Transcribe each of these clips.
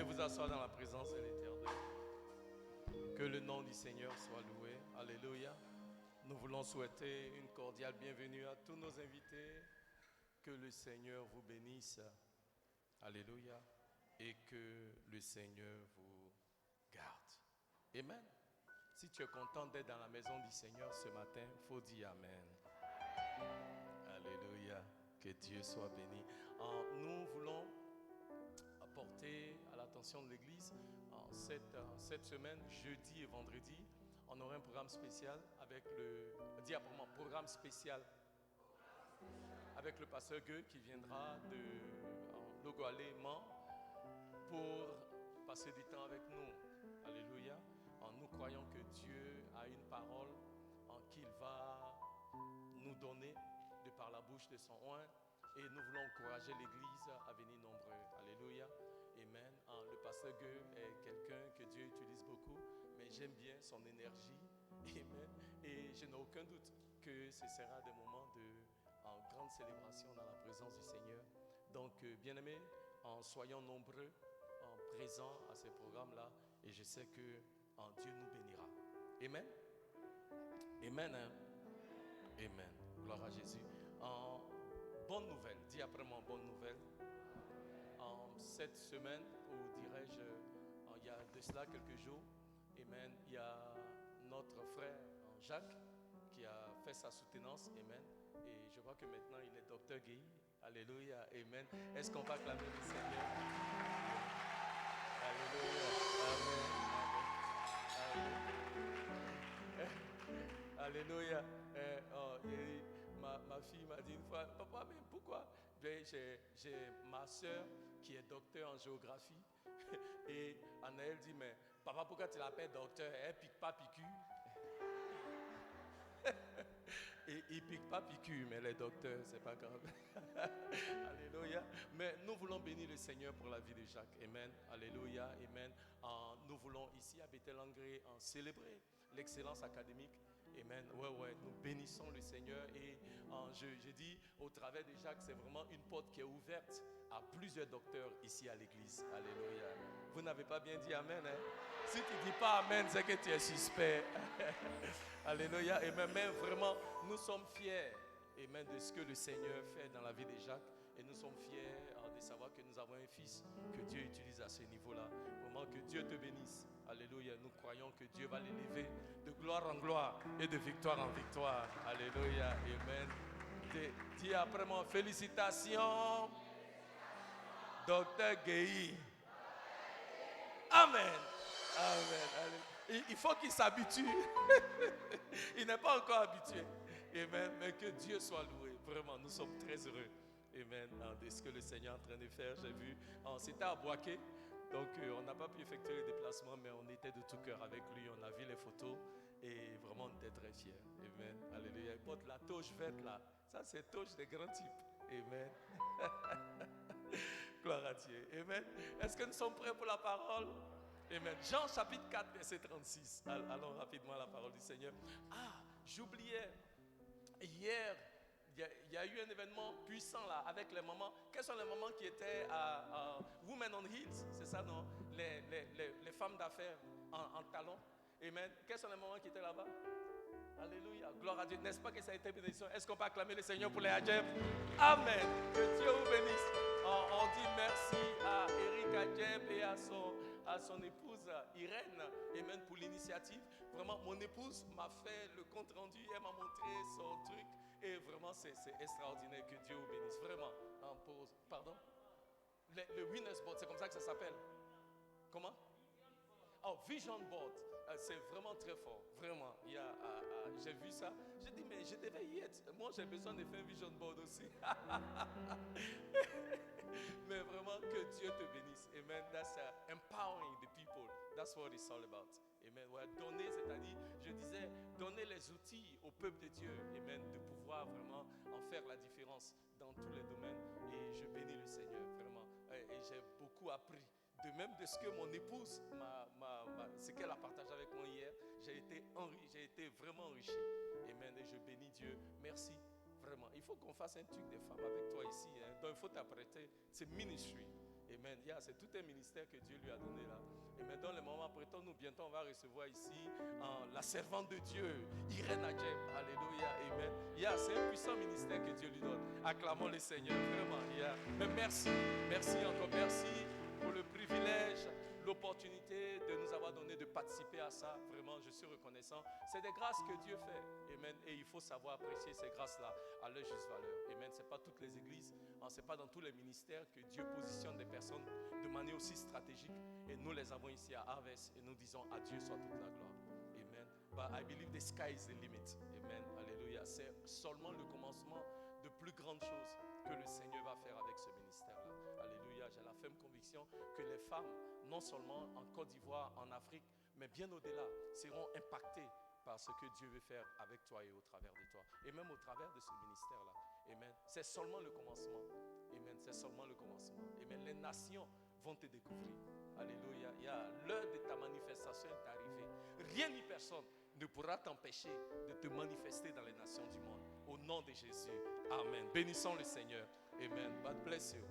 vous asseoir dans la présence de l'Éternel. Que le nom du Seigneur soit loué. Alléluia. Nous voulons souhaiter une cordiale bienvenue à tous nos invités. Que le Seigneur vous bénisse. Alléluia. Et que le Seigneur vous garde. Amen. Si tu es content d'être dans la maison du Seigneur ce matin, il faut dire Amen. Alléluia. Que Dieu soit béni. Nous voulons apporter à l'attention de l'Église cette semaine, jeudi et vendredi, on aura un programme spécial avec programme spécial avec le pasteur Gueux qui viendra de Logo-Allé-Mans pour passer du temps avec nous. Alléluia. Nous croyons que Dieu a une parole qu'il va nous donner de par la bouche de son oint. Et nous voulons encourager l'Église à venir nombreux. Alléluia. Amen. Le pasteur Gueux est quelqu'un que Dieu utilise beaucoup, mais j'aime bien son énergie. Amen. Et je n'ai aucun doute que ce sera des moments de grande célébration dans la présence du Seigneur. Donc, bien-aimés, soyons nombreux, présents à ces programmes-là. Et je sais que Dieu nous bénira. Amen. Amen. Hein? Amen. Gloire à Jésus. Bonne nouvelle, dis après moi, bonne nouvelle. Cette semaine, ou dirais-je, il y a de cela quelques jours, amen, il y a notre frère Jacques qui a fait sa soutenance, amen. Et je crois que maintenant il est docteur Guy. Alléluia, amen. Est-ce qu'on va acclamer le Seigneur? Alléluia, amen. Alléluia. Ma fille m'a dit une fois, papa, mais pourquoi? J'ai ma soeur qui est docteur en géographie. Et Anaël dit, mais papa, pourquoi tu l'appelles docteur? Elle pique pas piqûre. Et il pique pas piqûre, mais les docteurs, c'est pas grave. Alléluia. Mais nous voulons bénir le Seigneur pour la vie de Jacques. Amen. Alléluia. Amen. Nous voulons ici à Bethel-Langrée célébrer l'excellence académique. Amen. Ouais. Nous bénissons le Seigneur. Et je dis, au travers de Jacques, c'est vraiment une porte qui est ouverte à plusieurs docteurs ici à l'église. Alléluia. Vous n'avez pas bien dit Amen. Hein? Si tu ne dis pas Amen, c'est que tu es suspect. Alléluia. Et même vraiment, nous sommes fiers amen, de ce que le Seigneur fait dans la vie de Jacques. Et nous sommes fiers de savoir que nous avons un fils que Dieu utilise à ce niveau-là. Vraiment que Dieu te bénisse. Alléluia. Nous croyons que Dieu va l'élever de gloire en gloire et de victoire en victoire. Alléluia. Amen. Dis après moi, félicitations, Docteur Gueye. Amen. Amen. Il faut qu'il s'habitue. Il n'est pas encore habitué. Amen. Mais que Dieu soit loué. Vraiment, nous sommes très heureux. Amen. De ce que le Seigneur est en train de faire. J'ai vu, c'était à Boaké. Donc, on n'a pas pu effectuer le déplacement, mais on était de tout cœur avec lui. On a vu les photos et vraiment, on était très fiers. Amen. Alléluia. Il porte la toche verte là. Ça, c'est toche des grands types. Amen. Gloire à Dieu. Amen. Est-ce que nous sommes prêts pour la parole? Amen. Jean chapitre 4, verset 36. Allons rapidement à la parole du Seigneur. J'oubliais. Hier, il y a eu un événement puissant là avec les mamans. Quelles sont les mamans qui étaient à Women on Hills? C'est ça, non? Les femmes d'affaires en talons. Amen. Quelles sont les mamans qui étaient là-bas? Alléluia. Gloire à Dieu. N'est-ce pas que ça a été bénédiction? Est-ce qu'on peut acclamer le Seigneur pour les Adjeb? Amen. Que Dieu vous bénisse. On dit merci à Eric Adjeb et à son épouse Irène. Amen. Pour l'initiative. Vraiment, mon épouse m'a fait le compte rendu. Elle m'a montré son truc. Et vraiment, c'est extraordinaire. Que Dieu vous bénisse. Vraiment. Pardon? Le Winners Board, c'est comme ça que ça s'appelle. Comment? Vision Board. C'est vraiment très fort. Vraiment. J'ai vu ça. J'ai dit, mais je devais y être. Moi, j'ai besoin de faire un Vision Board aussi. Mais vraiment, que Dieu te bénisse. Amen. That's empowering the people. That's what it's all about. Amen. Ouais, donner, c'est-à-dire, je disais, donner les outils au peuple de Dieu. Amen. De pouvoir vraiment en faire la différence dans tous les domaines. Et je bénis le Seigneur, vraiment. Et j'ai beaucoup appris. De même de ce que mon épouse ce qu'elle a partagé avec moi hier, j'ai été vraiment enrichi. Amen. Et je bénis Dieu. Merci. Vraiment. Il faut qu'on fasse un truc des femmes avec toi ici. Hein. Donc il faut t'apprêter. C'est ministry. Amen. C'est tout un ministère que Dieu lui a donné là. Et maintenant, le moment prêtons, nous bientôt on va recevoir ici la servante de Dieu, Irène Adjem. Alléluia. Amen. C'est un puissant ministère que Dieu lui donne. Acclamons le Seigneur. Vraiment. Mais merci. Merci encore. Merci pour le privilège, l'opportunité de nous avoir donné de participer à ça. Vraiment, je suis reconnaissant. C'est des grâces que Dieu fait. Amen. Et il faut savoir apprécier ces grâces-là à leur juste valeur. Amen. Ce n'est pas toutes les églises, ce n'est pas dans tous les ministères que Dieu positionne des personnes de manière aussi stratégique. Et nous les avons ici à Harvest et nous disons à Dieu soit toute la gloire. Amen. But I believe the sky is the limit. Amen. Alléluia. C'est seulement le commencement de plus grandes choses que le Seigneur va faire avec ce ministère-là. Alléluia. J'ai la ferme conviction que les femmes, non seulement en Côte d'Ivoire, en Afrique, mais bien au-delà, seront impactées par ce que Dieu veut faire avec toi et au travers de toi. Et même au travers de ce ministère-là. Amen. C'est seulement le commencement. Amen. C'est seulement le commencement. Amen. Les nations vont te découvrir. Alléluia. L'heure de ta manifestation est arrivée. Rien ni personne ne pourra t'empêcher de te manifester dans les nations du monde. Au nom de Jésus. Amen. Bénissons le Seigneur. Amen. God bless you.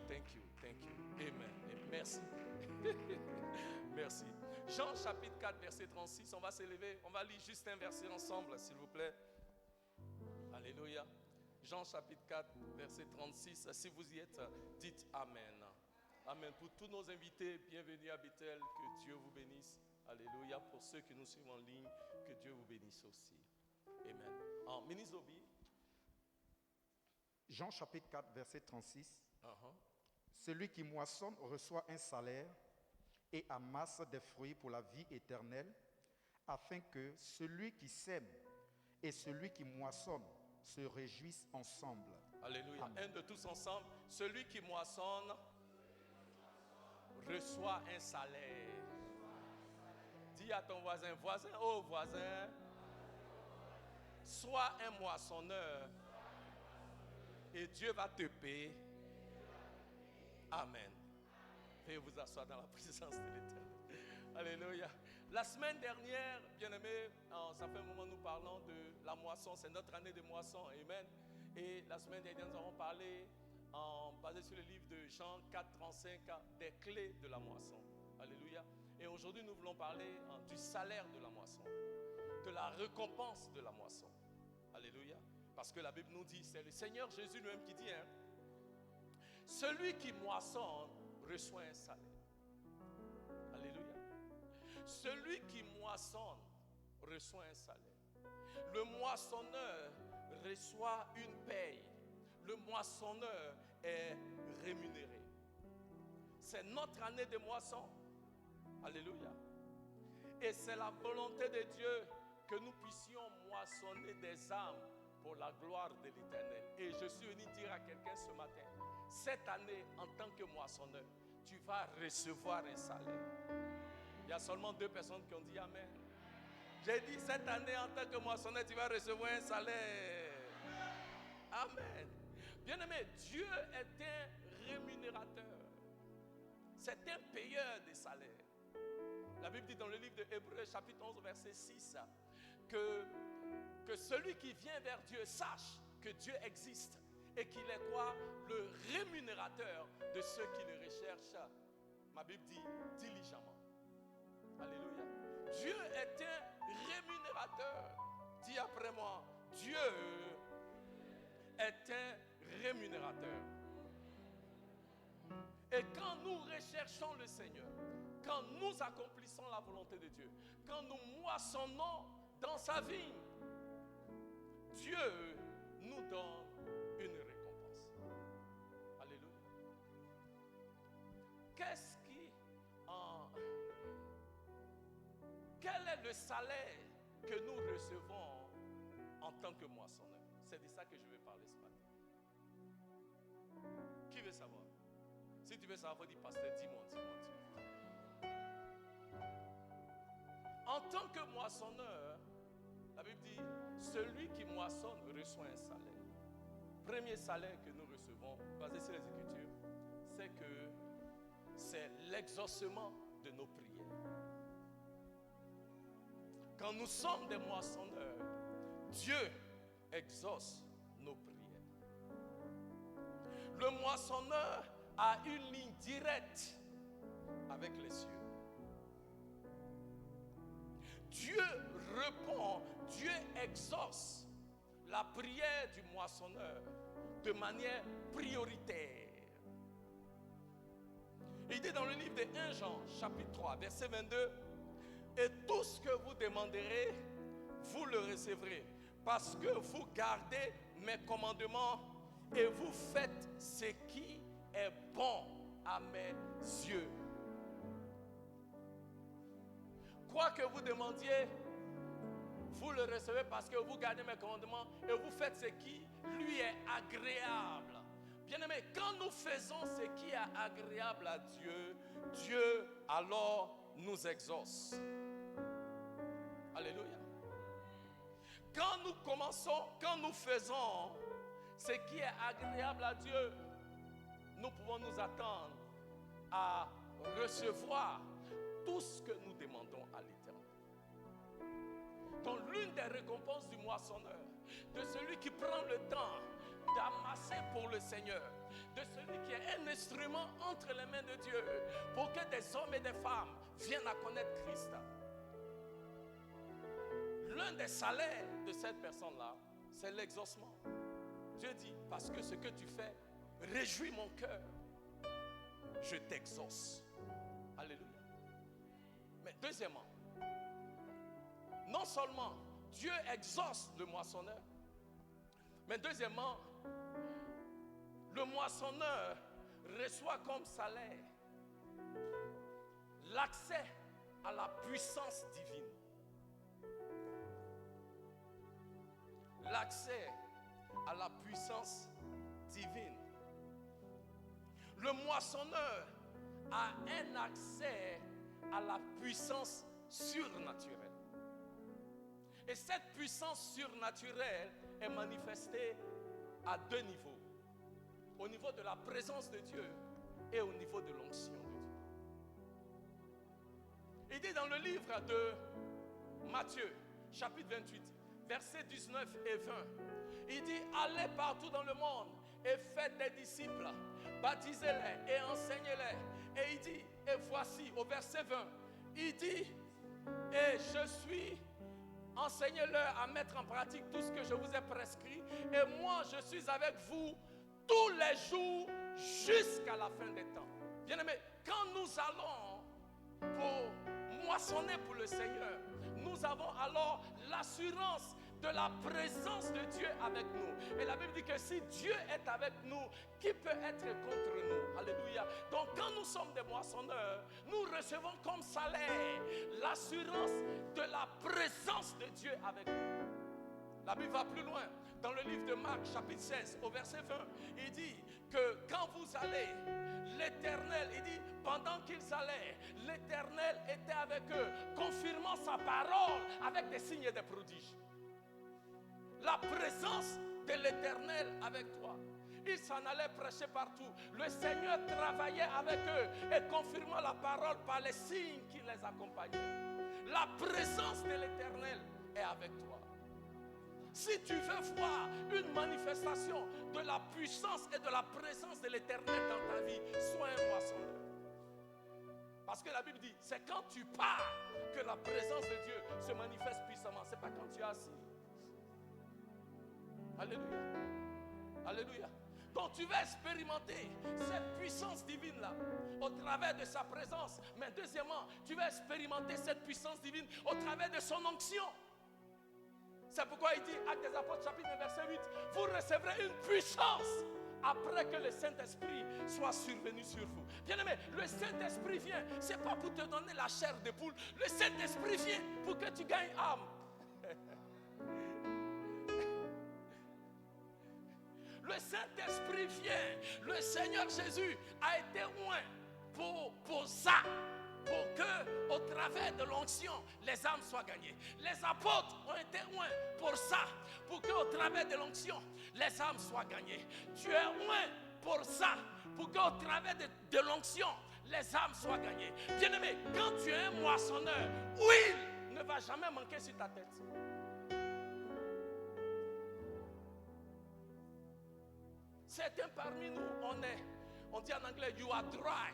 Thank you. Thank you. Amen. Et merci. Merci. Jean chapitre 4, verset 36. On va s'élever. On va lire juste un verset ensemble, s'il vous plaît. Alléluia. Jean chapitre 4, verset 36. Si vous y êtes, dites Amen. Amen. Pour tous nos invités, bienvenue à Bethel. Que Dieu vous bénisse. Alléluia. Pour ceux qui nous suivent en ligne, que Dieu vous bénisse aussi. Amen. Ministre Obi. Jean chapitre 4, verset 36. Celui qui moissonne reçoit un salaire et amasse des fruits pour la vie éternelle, afin que celui qui sème et celui qui moissonne se réjouissent ensemble. Alléluia. Amen. Un de tous ensemble. Celui qui moissonne reçoit un salaire. Dis à ton voisin, oh voisin, sois un moissonneur et Dieu va te payer. Amen. Veuillez vous asseoir dans la présence de l'Éternel. Alléluia. La semaine dernière, bien-aimés, ça fait un moment nous parlons de la moisson. C'est notre année de moisson. Amen. Et la semaine dernière, nous avons parlé, basé sur le livre de Jean 4, 35, des clés de la moisson. Alléluia. Et aujourd'hui, nous voulons parler du salaire de la moisson, de la récompense de la moisson. Alléluia. Parce que la Bible nous dit, c'est le Seigneur Jésus lui-même qui dit, celui qui moissonne reçoit un salaire. Alléluia. Celui qui moissonne reçoit un salaire. Le moissonneur reçoit une paye. Le moissonneur est rémunéré. C'est notre année de moisson. Alléluia. Et c'est la volonté de Dieu que nous puissions moissonner des âmes pour la gloire de l'Éternel. Et je suis venu dire à quelqu'un ce matin, cette année, en tant que moissonneur, tu vas recevoir un salaire. Il y a seulement 2 personnes qui ont dit Amen. J'ai dit, cette année, en tant que moissonneur, tu vas recevoir un salaire. Amen. Bien-aimé, Dieu est un rémunérateur. C'est un payeur des salaires. La Bible dit dans le livre de Hébreux, chapitre 11, verset 6, que celui qui vient vers Dieu sache que Dieu existe et qu'il est quoi? Le rémunérateur de ceux qui le recherchent. Ma Bible dit diligemment. Alléluia. Dieu est un rémunérateur. Dis après moi, Dieu est un rémunérateur. Et quand nous recherchons le Seigneur, quand nous accomplissons la volonté de Dieu, quand nous moissonnons dans sa vigne, Dieu nous donne une récompense. Alléluia. Quel est le salaire que nous recevons en tant que moissonneur? C'est de ça que je vais parler ce matin. Qui veut savoir? Si tu veux savoir, il faut dire, pasteur, dis-moi. En tant que moissonneur, la Bible dit, celui qui moissonne reçoit un salaire. Premier salaire que nous recevons, basé sur les Écritures, c'est que c'est l'exaucement de nos prières. Quand nous sommes des moissonneurs, Dieu exauce nos prières. Le moissonneur a une ligne directe avec les cieux. Dieu répond, Dieu exauce la prière du moissonneur de manière prioritaire. Il dit dans le livre de 1 Jean, chapitre 3, verset 22, « Et tout ce que vous demanderez, vous le recevrez, parce que vous gardez mes commandements et vous faites ce qui est bon à mes yeux. » Quoi que vous demandiez, vous le recevez parce que vous gardez mes commandements et vous faites ce qui lui est agréable. Bien-aimés, quand nous faisons ce qui est agréable à Dieu, Dieu alors nous exauce. Alléluia. Quand nous commençons, quand nous faisons ce qui est agréable à Dieu, nous pouvons nous attendre à recevoir tout ce que nous demandons à l'Éternel. Donc l'une des récompenses du moissonneur, de celui qui prend le temps d'amasser pour le Seigneur, de celui qui est un instrument entre les mains de Dieu pour que des hommes et des femmes viennent à connaître Christ. L'un des salaires de cette personne-là, c'est l'exaucement. Dieu dit, parce que ce que tu fais réjouit mon cœur, je t'exauce. Alléluia. Mais deuxièmement, non seulement Dieu exauce le moissonneur, mais deuxièmement, le moissonneur reçoit comme salaire l'accès à la puissance divine. L'accès à la puissance divine. Le moissonneur a un accès à la puissance surnaturelle. Et cette puissance surnaturelle est manifestée à deux niveaux. Au niveau de la présence de Dieu et au niveau de l'onction de Dieu. Il dit dans le livre de Matthieu, chapitre 28, versets 19 et 20, il dit, allez partout dans le monde et faites des disciples, baptisez-les et enseignez-les. Et il dit, et voici au verset 20, il dit, et je suis, enseignez-leur à mettre en pratique tout ce que je vous ai prescrit, et moi je suis avec vous tous les jours jusqu'à la fin des temps. Bien-aimés, quand nous allons pour moissonner pour le Seigneur, nous avons alors l'assurance de la présence de Dieu avec nous. Et la Bible dit que si Dieu est avec nous, qui peut être contre nous? Alléluia. Donc quand nous sommes des moissonneurs, nous recevons comme salaire l'assurance de la présence de Dieu avec nous. La Bible va plus loin. Dans le livre de Marc, chapitre 16, au verset 20, il dit que quand vous allez, l'Éternel, il dit, pendant qu'ils allaient, l'Éternel était avec eux, confirmant sa parole avec des signes et des prodiges. La présence de l'Éternel avec toi. Ils s'en allaient prêcher partout. Le Seigneur travaillait avec eux et confirmant la parole par les signes qui les accompagnaient. La présence de l'Éternel est avec toi. Si tu veux voir une manifestation de la puissance et de la présence de l'Éternel dans ta vie, sois un moissonneur. Parce que la Bible dit, c'est quand tu pars que la présence de Dieu se manifeste puissamment. Ce n'est pas quand tu es assis. Alléluia. Alléluia. Donc tu vas expérimenter cette puissance divine-là au travers de sa présence. Mais deuxièmement, tu vas expérimenter cette puissance divine au travers de son onction. C'est pourquoi il dit, Actes des Apôtres, chapitre 9, verset 8, vous recevrez une puissance après que le Saint-Esprit soit survenu sur vous. Bien-aimé, le Saint-Esprit vient, ce n'est pas pour te donner la chair de poule. Le Saint-Esprit vient pour que tu gagnes âme. Le Saint-Esprit vient. Le Seigneur Jésus a été oint pour ça. Pour que, au travers de l'onction, les âmes soient gagnées. Les apôtres ont été oints pour ça. Pour que, au travers de l'onction, les âmes soient gagnées. Tu es oint pour ça. Pour que, au travers de l'onction, les âmes soient gagnées. Bien-aimé, quand tu es un moissonneur, huile ne va jamais manquer sur ta tête. Certains parmi nous, on dit en anglais, you are dry.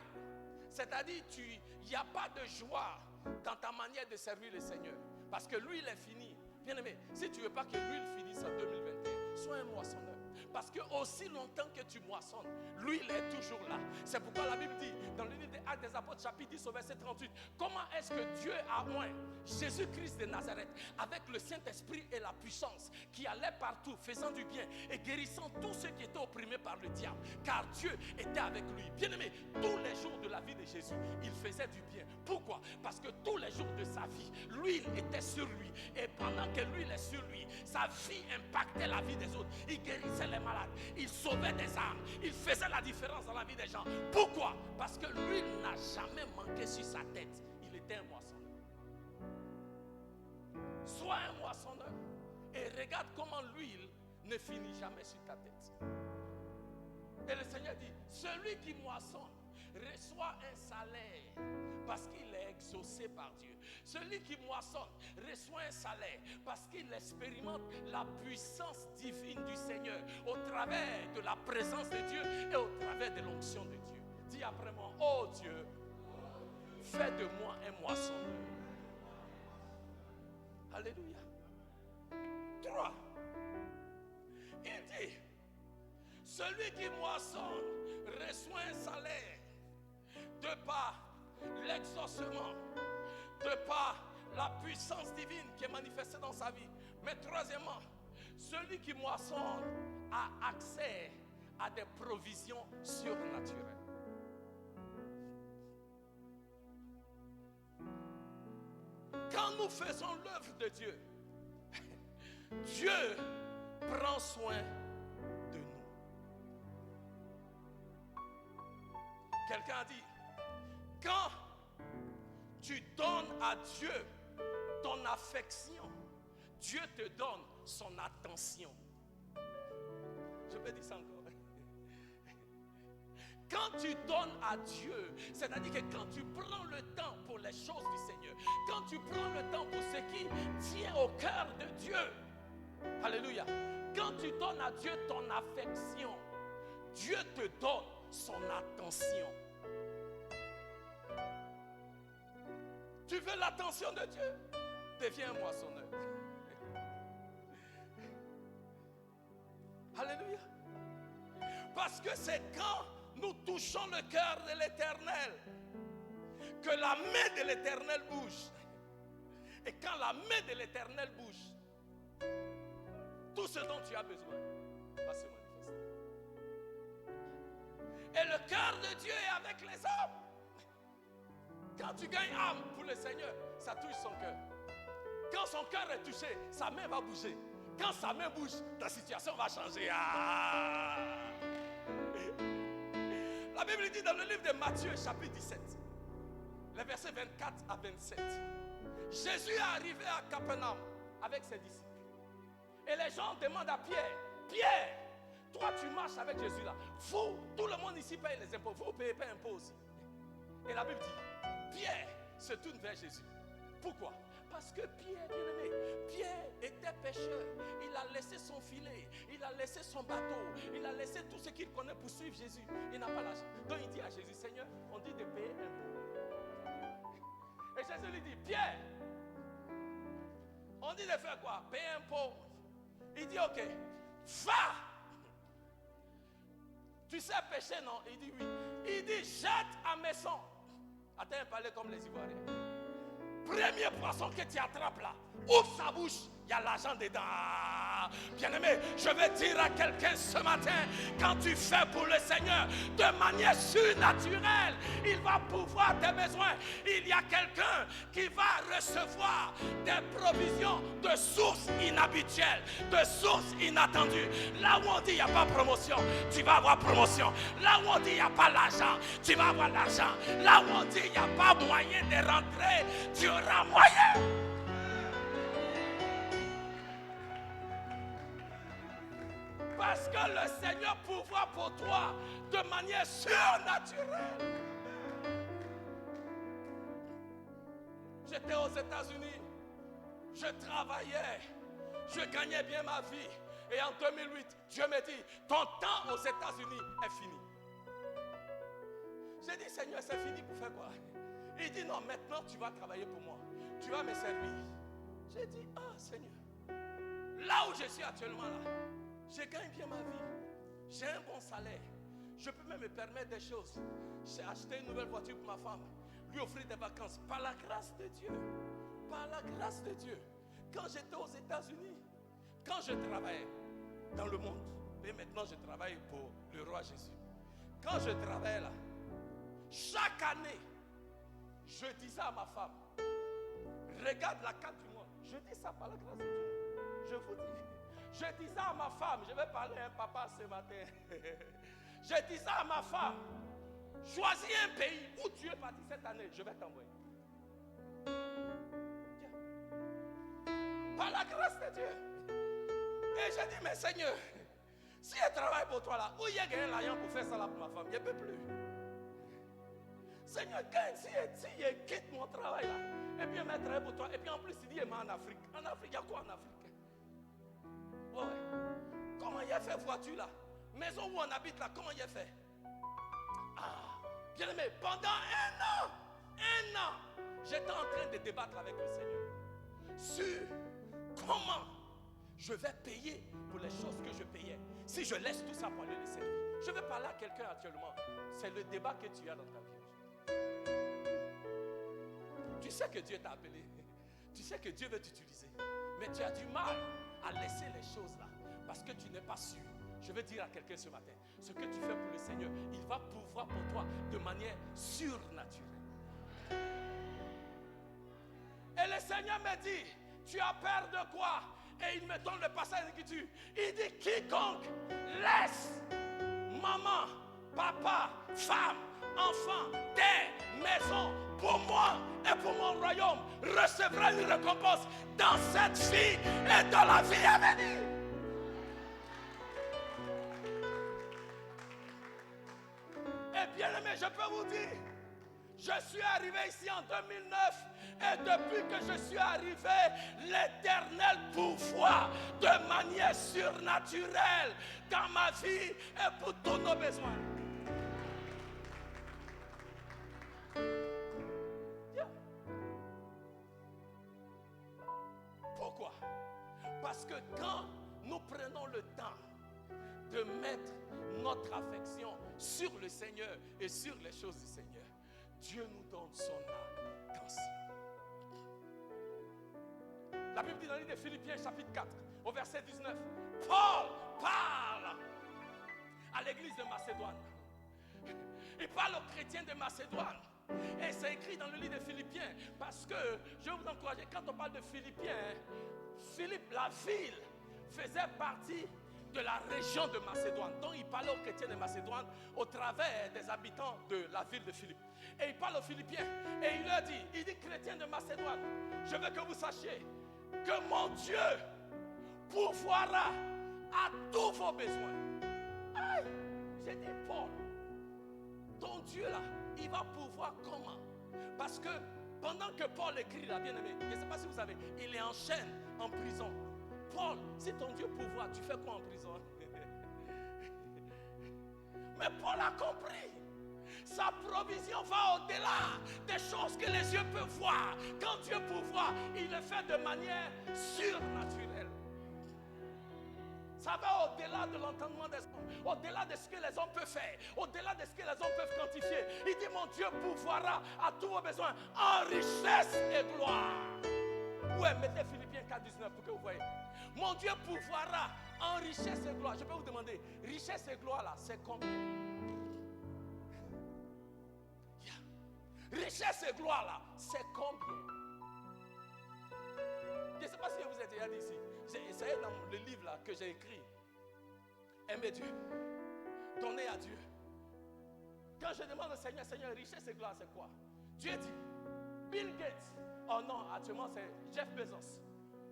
C'est-à-dire, il n'y a pas de joie dans ta manière de servir le Seigneur. Parce que l'huile est finie. Bien aimé, si tu ne veux pas que l'huile finisse en 2021, sois un moissonneur. Parce que aussi longtemps que tu moissonnes, l'huile est toujours là. C'est pourquoi la Bible dit, dans le livre des Actes des Apôtres, chapitre 10, au verset 38, comment est-ce que Dieu a oint Jésus-Christ de Nazareth avec le Saint-Esprit et la puissance, qui allait partout, faisant du bien et guérissant tous ceux qui étaient opprimés par le diable. Car Dieu était avec lui. Bien aimé, tous les jours de la vie de Jésus, il faisait du bien. Pourquoi? Parce que tous les jours de sa vie, l'huile était sur lui. Et pendant que l'huile est sur lui, sa vie impactait la vie des autres. Il guérissait les malades, il sauvait des âmes, il faisait la différence dans la vie des gens. Pourquoi? Parce que l'huile n'a jamais manqué sur sa tête. Il était un moissonneur. Sois un moissonneur et regarde comment l'huile ne finit jamais sur ta tête. Et le Seigneur dit, celui qui moissonne reçoit un salaire parce qu'il est exaucé par Dieu. Celui qui moissonne reçoit un salaire parce qu'il expérimente la puissance divine du Seigneur au travers de la présence de Dieu et au travers de l'onction de Dieu. Dis après moi, oh Dieu, fais de moi un moissonneur. Alléluia. 3. Il dit, celui qui moissonne reçoit un salaire de par l'exaucement, de par la puissance divine qui est manifestée dans sa vie. Mais troisièmement, celui qui moissonne a accès à des provisions surnaturelles. Quand nous faisons l'œuvre de Dieu, Dieu prend soin de nous. Quelqu'un a dit, quand tu donnes à Dieu ton affection, Dieu te donne son attention. Je peux dire ça encore. Quand tu donnes à Dieu, c'est-à-dire que quand tu prends le temps pour les choses du Seigneur, quand tu prends le temps pour ce qui tient au cœur de Dieu, alléluia, quand tu donnes à Dieu ton affection, Dieu te donne son attention. Tu veux l'attention de Dieu? Deviens un moissonneur. Alléluia. Parce que c'est quand nous touchons le cœur de l'Éternel que la main de l'Éternel bouge. Et quand la main de l'Éternel bouge, tout ce dont tu as besoin va se manifester. Et le cœur de Dieu est avec les hommes. Quand tu gagnes âme pour le Seigneur, ça touche son cœur. Quand son cœur est touché, sa main va bouger. Quand sa main bouge, ta situation va changer. Ah! La Bible dit dans le livre de Matthieu, chapitre 17, les versets 24 à 27. Jésus est arrivé à Capernaum avec ses disciples. Et les gens demandent à Pierre, Pierre, toi tu marches avec Jésus là. Vous, tout le monde ici paye les impôts. Vous ne payez pas impôts aussi. Et la Bible dit, Pierre se tourne vers Jésus. Pourquoi? Parce que Pierre, bien aimé, Pierre était pêcheur. Il a laissé son filet, il a laissé son bateau, il a laissé tout ce qu'il connaît pour suivre Jésus. Il n'a pas l'argent. Donc il dit à Jésus, Seigneur, on dit de payer impôt. Et Jésus lui dit, Pierre, on dit de faire quoi? Payer impôt. Il dit, ok, va. Tu sais pêcher, non? Il dit oui. Il dit, jette à maison. Attends, parler comme les Ivoiriens. Premier poisson que tu attrapes là, ouvre sa bouche, il y a l'argent dedans. Bien-aimé, je vais dire à quelqu'un ce matin, quand tu fais pour le Seigneur de manière surnaturelle, il va pouvoir tes besoins. Il y a quelqu'un qui va recevoir des provisions de sources inhabituelles, de sources inattendues. Là où on dit il n'y a pas promotion, tu vas avoir promotion. Là où on dit il n'y a pas l'argent, tu vas avoir l'argent. Là où on dit il n'y a pas moyen de rentrer, tu auras moyen. Parce que le Seigneur pourvoit pour toi de manière surnaturelle. J'étais aux États-Unis, je travaillais, je gagnais bien ma vie. Et en 2008, Dieu me dit, ton temps aux États-Unis est fini. Seigneur, c'est fini pour faire quoi? Il dit, non, maintenant tu vas travailler pour moi. Tu vas me servir. J'ai dit, ah Seigneur, là où je suis actuellement là, je gagne bien ma vie. J'ai un bon salaire. Je peux même me permettre des choses. J'ai acheté une nouvelle voiture pour ma femme. Lui offrir des vacances. Par la grâce de Dieu. Par la grâce de Dieu. Quand j'étais aux États-Unis, quand je travaillais dans le monde, et maintenant je travaille pour le roi Jésus. Quand je travaillais là, chaque année, je disais à ma femme, regarde la carte du monde. Je dis ça par la grâce de Dieu. Je vous dis. Je disais à ma femme, je vais parler à un papa ce matin. Je disais à ma femme, choisis un pays où tu es parti cette année, je vais t'envoyer. Par la grâce de Dieu. Et je dis, mais Seigneur, si je travaille pour toi là, où il y a gagné l'argent pour faire ça là pour ma femme, il ne peut plus. Seigneur, si je quitte mon travail là, et puis je vais travailler pour toi, et puis en plus il dit, il m'a en Afrique. En Afrique, il y a quoi en Afrique? Ouais. Comment il a fait voiture là? Maison où on habite là, comment il a fait? Ah, bien aimé, pendant un an, j'étais en train de débattre avec le Seigneur sur comment je vais payer pour les choses que je payais. Si je laisse tout ça pour aller le servir. Je vais parler à quelqu'un actuellement. C'est le débat que tu as dans ta vie. Tu sais que Dieu t'a appelé. Tu sais que Dieu veut t'utiliser. Mais tu as du mal à laisser les choses là. Parce que tu n'es pas sûr. Je veux dire à quelqu'un ce matin. Ce que tu fais pour le Seigneur, il va pouvoir pour toi de manière surnaturelle. Et le Seigneur me dit, tu as peur de quoi? Et il me donne le passage d'écriture. Il dit, quiconque laisse maman, papa, femme, enfant, terre, maison, pour moi et pour mon royaume, recevra une récompense dans cette vie et dans la vie à venir. Et bien aimé, je peux vous dire, je suis arrivé ici en 2009 et depuis que je suis arrivé, l'Éternel pouvoir de manière surnaturelle dans ma vie et pour tous nos besoins. Pourquoi? Parce que quand nous prenons le temps de mettre notre affection sur le Seigneur et sur les choses du Seigneur, Dieu nous donne son âme dans ça. La Bible dit dans le livre de Philippiens chapitre 4 au verset 19, Paul parle à l'église de Macédoine. Il parle aux chrétiens de Macédoine. Et c'est écrit dans le livre de Philippiens parce que je vais vous encourager, quand on parle de Philippiens, Philippe, la ville, faisait partie de la région de Macédoine. Donc il parlait aux chrétiens de Macédoine au travers des habitants de la ville de Philippe. Et il parle aux Philippiens et il leur dit, chrétiens de Macédoine, je veux que vous sachiez que mon Dieu pourvoira à tous vos besoins. Aïe, j'ai dit Paul, ton Dieu là, il va pouvoir comment? Parce que pendant que Paul écrit là, bien aimé, je ne sais pas si vous savez, il est en chaîne, en prison. Paul, si ton Dieu pourvoit, tu fais quoi en prison? Mais Paul a compris. Sa provision va au-delà des choses que les yeux peuvent voir. Quand Dieu pourvoit, il le fait de manière surnaturelle. Ça va au-delà de l'entendement des hommes, au-delà de ce que les hommes peuvent faire, au-delà de ce que les hommes peuvent quantifier. Il dit, mon Dieu pourvoira à tous vos besoins en richesse et gloire. Ouais, mettez Philippiens 4,19 pour que vous voyez. Mon Dieu pourvoira en richesse et gloire. Je peux vous demander, richesse et gloire là, c'est combien? Richesse et gloire là, c'est combien? Je ne sais pas si vous êtes déjà dit ici. J'ai essayé dans le livre là que j'ai écrit. Aimer Dieu, donner à Dieu. Quand je demande au Seigneur, Seigneur, richesse et gloire, c'est quoi? Dieu dit, Bill Gates. Oh non, actuellement c'est Jeff Bezos,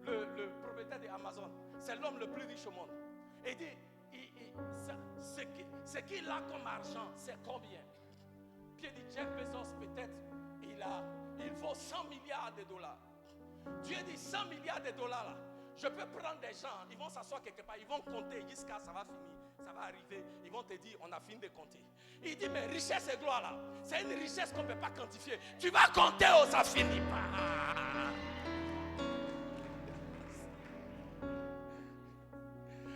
le propriétaire d'Amazon. C'est l'homme le plus riche au monde. Et il dit, ce qu'il a comme argent, c'est combien? Puis il dit, Jeff Bezos, peut-être, il vaut 100 milliards de dollars. Dieu dit 100 milliards de dollars là. Je peux prendre des gens, ils vont s'asseoir quelque part, ils vont compter jusqu'à ça va finir, ça va arriver. Ils vont te dire, on a fini de compter. Il dit, mais richesse et gloire là, C'est une richesse qu'on ne peut pas quantifier. Tu vas compter, ça finit pas.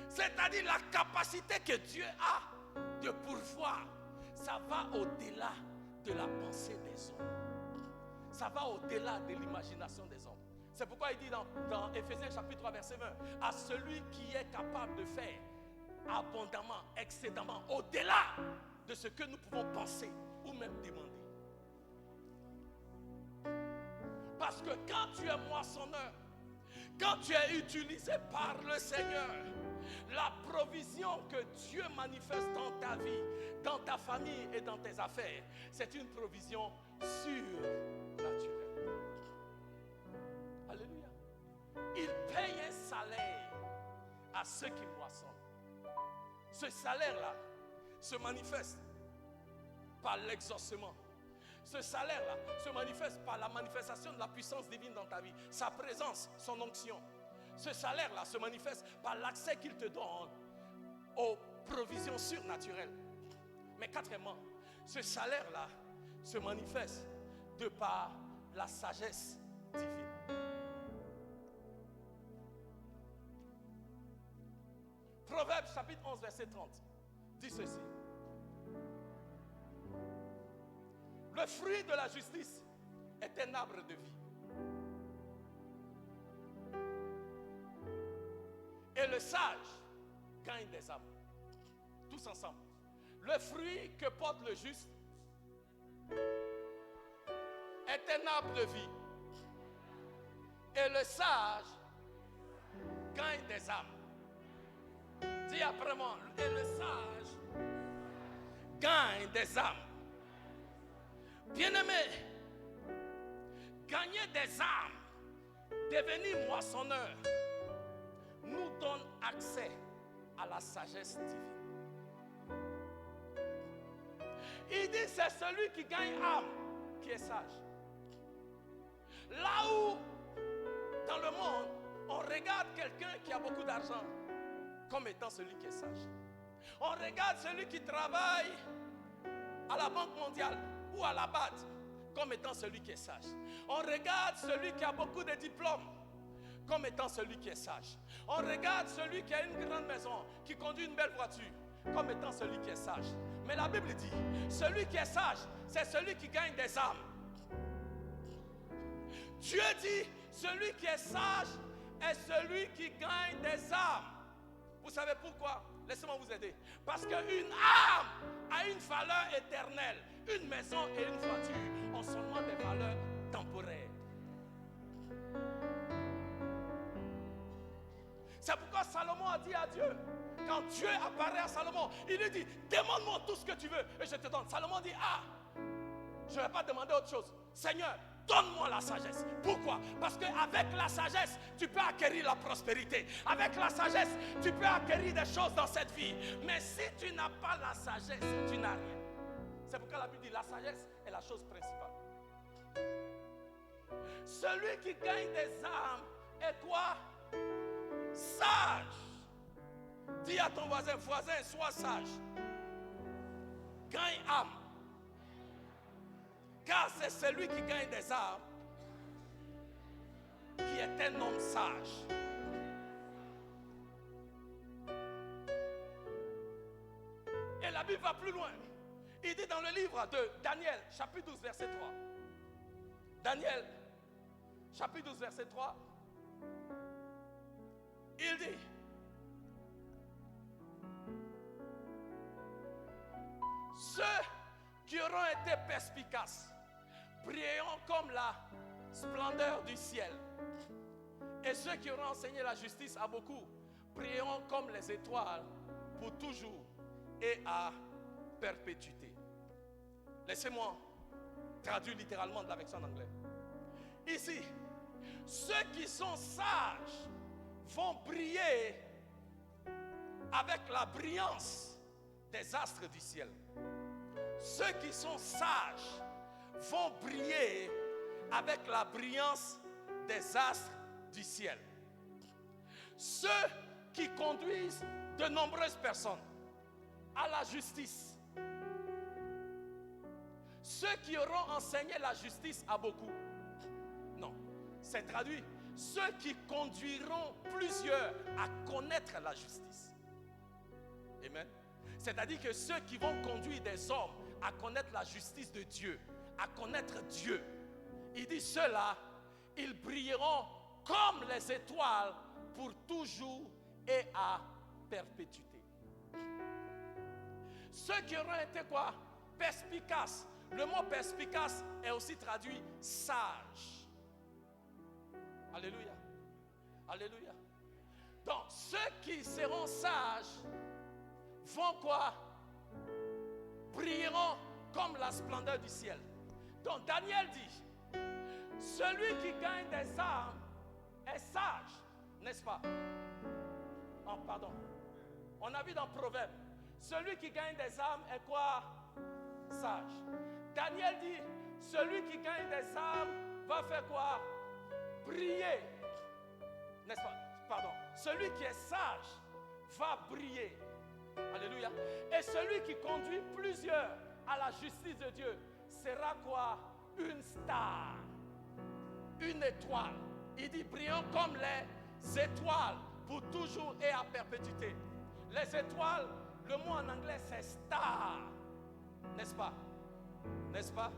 C'est-à-dire la capacité que Dieu a de pourvoir, ça va au-delà de la pensée des hommes. Ça va au-delà de l'imagination des hommes. C'est pourquoi il dit dans Éphésiens chapitre 3 verset 20, à celui qui est capable de faire abondamment, excédemment, au-delà de ce que nous pouvons penser ou même demander. Parce que quand tu es moissonneur, quand tu es utilisé par le Seigneur, la provision que Dieu manifeste dans ta vie, dans ta famille et dans tes affaires, c'est une provision surnaturelle. Alléluia. Il paye un salaire à ceux qui moissonnent. Ce salaire-là se manifeste par l'exaucement. Ce salaire-là se manifeste par la manifestation de la puissance divine dans ta vie, sa présence, son onction. Ce salaire-là se manifeste par l'accès qu'il te donne aux provisions surnaturelles. Mais quatrièmement, ce salaire-là se manifeste de par la sagesse divine. Proverbes chapitre 11 verset 30 dit ceci. Le fruit de la justice est un arbre de vie. Et le sage gagne des âmes. Tous ensemble. Le fruit que porte le juste est un arbre de vie. Et le sage gagne des âmes. Dis après moi. Et le sage gagne des âmes. Bien-aimé, gagner des âmes, devenir moissonneur, nous donne accès à la sagesse divine. Il dit c'est celui qui gagne âme qui est sage. Là où dans le monde on regarde quelqu'un qui a beaucoup d'argent comme étant celui qui est sage. On regarde celui qui travaille à la Banque mondiale ou à la BAD comme étant celui qui est sage. On regarde celui qui a beaucoup de diplômes comme étant celui qui est sage. On regarde celui qui a une grande maison, qui conduit une belle voiture, comme étant celui qui est sage. Mais la Bible dit, celui qui est sage, c'est celui qui gagne des âmes. Dieu dit, celui qui est sage est celui qui gagne des âmes. Vous savez pourquoi? Laissez-moi vous aider. Parce qu'une âme a une valeur éternelle. Une maison et une voiture ont seulement des valeurs temporaires. C'est pourquoi Salomon a dit à Dieu, quand Dieu apparaît à Salomon, il lui dit, demande-moi tout ce que tu veux et je te donne. Salomon dit, je ne vais pas demander autre chose. Seigneur, donne-moi la sagesse. Pourquoi? Parce qu'avec la sagesse, tu peux acquérir la prospérité. Avec la sagesse, tu peux acquérir des choses dans cette vie. Mais si tu n'as pas la sagesse, tu n'as rien. C'est pourquoi la Bible dit, la sagesse est la chose principale. Celui qui gagne des âmes est quoi? Sage. Dis à ton voisin, sois sage. Gagne âme. Car c'est celui qui gagne des âmes qui est un homme sage. Et la Bible va plus loin. Il dit dans le livre de Daniel, chapitre 12, verset 3. Daniel, chapitre 12, verset 3. Il dit, ceux qui auront été perspicaces brilleront comme la splendeur du ciel. Et ceux qui auront enseigné la justice à beaucoup brilleront comme les étoiles pour toujours et à perpétuité. Laissez-moi traduire littéralement de la version en anglais. Ici, ceux qui sont sages vont briller avec la brillance des astres du ciel. Ceux qui sont sages vont briller avec la brillance des astres du ciel. Ceux qui conduisent de nombreuses personnes à la justice. Ceux qui auront enseigné la justice à beaucoup. Non, c'est traduit. Ceux qui conduiront plusieurs à connaître la justice. Amen. C'est-à-dire que ceux qui vont conduire des hommes à connaître la justice de Dieu, à connaître Dieu. Il dit ceux-là, ils brilleront comme les étoiles pour toujours et à perpétuité. Ceux qui auront été quoi? Perspicaces. Le mot perspicace est aussi traduit sage. Alléluia. Alléluia. Donc ceux qui seront sages vont quoi? Brilleront comme la splendeur du ciel. Donc Daniel dit, celui qui gagne des âmes est sage, n'est-ce pas? Oh, pardon. On a vu dans Proverbe, celui qui gagne des âmes est quoi? Sage. Daniel dit, celui qui gagne des âmes va faire quoi? Briller. N'est-ce pas? Pardon. Celui qui est sage va briller. Alléluia. Et celui qui conduit plusieurs à la justice de Dieu sera quoi? Une star. Une étoile. Il dit brillons comme les étoiles pour toujours et à perpétuité. Les étoiles, le mot en anglais c'est star. N'est-ce pas? N'est-ce pas?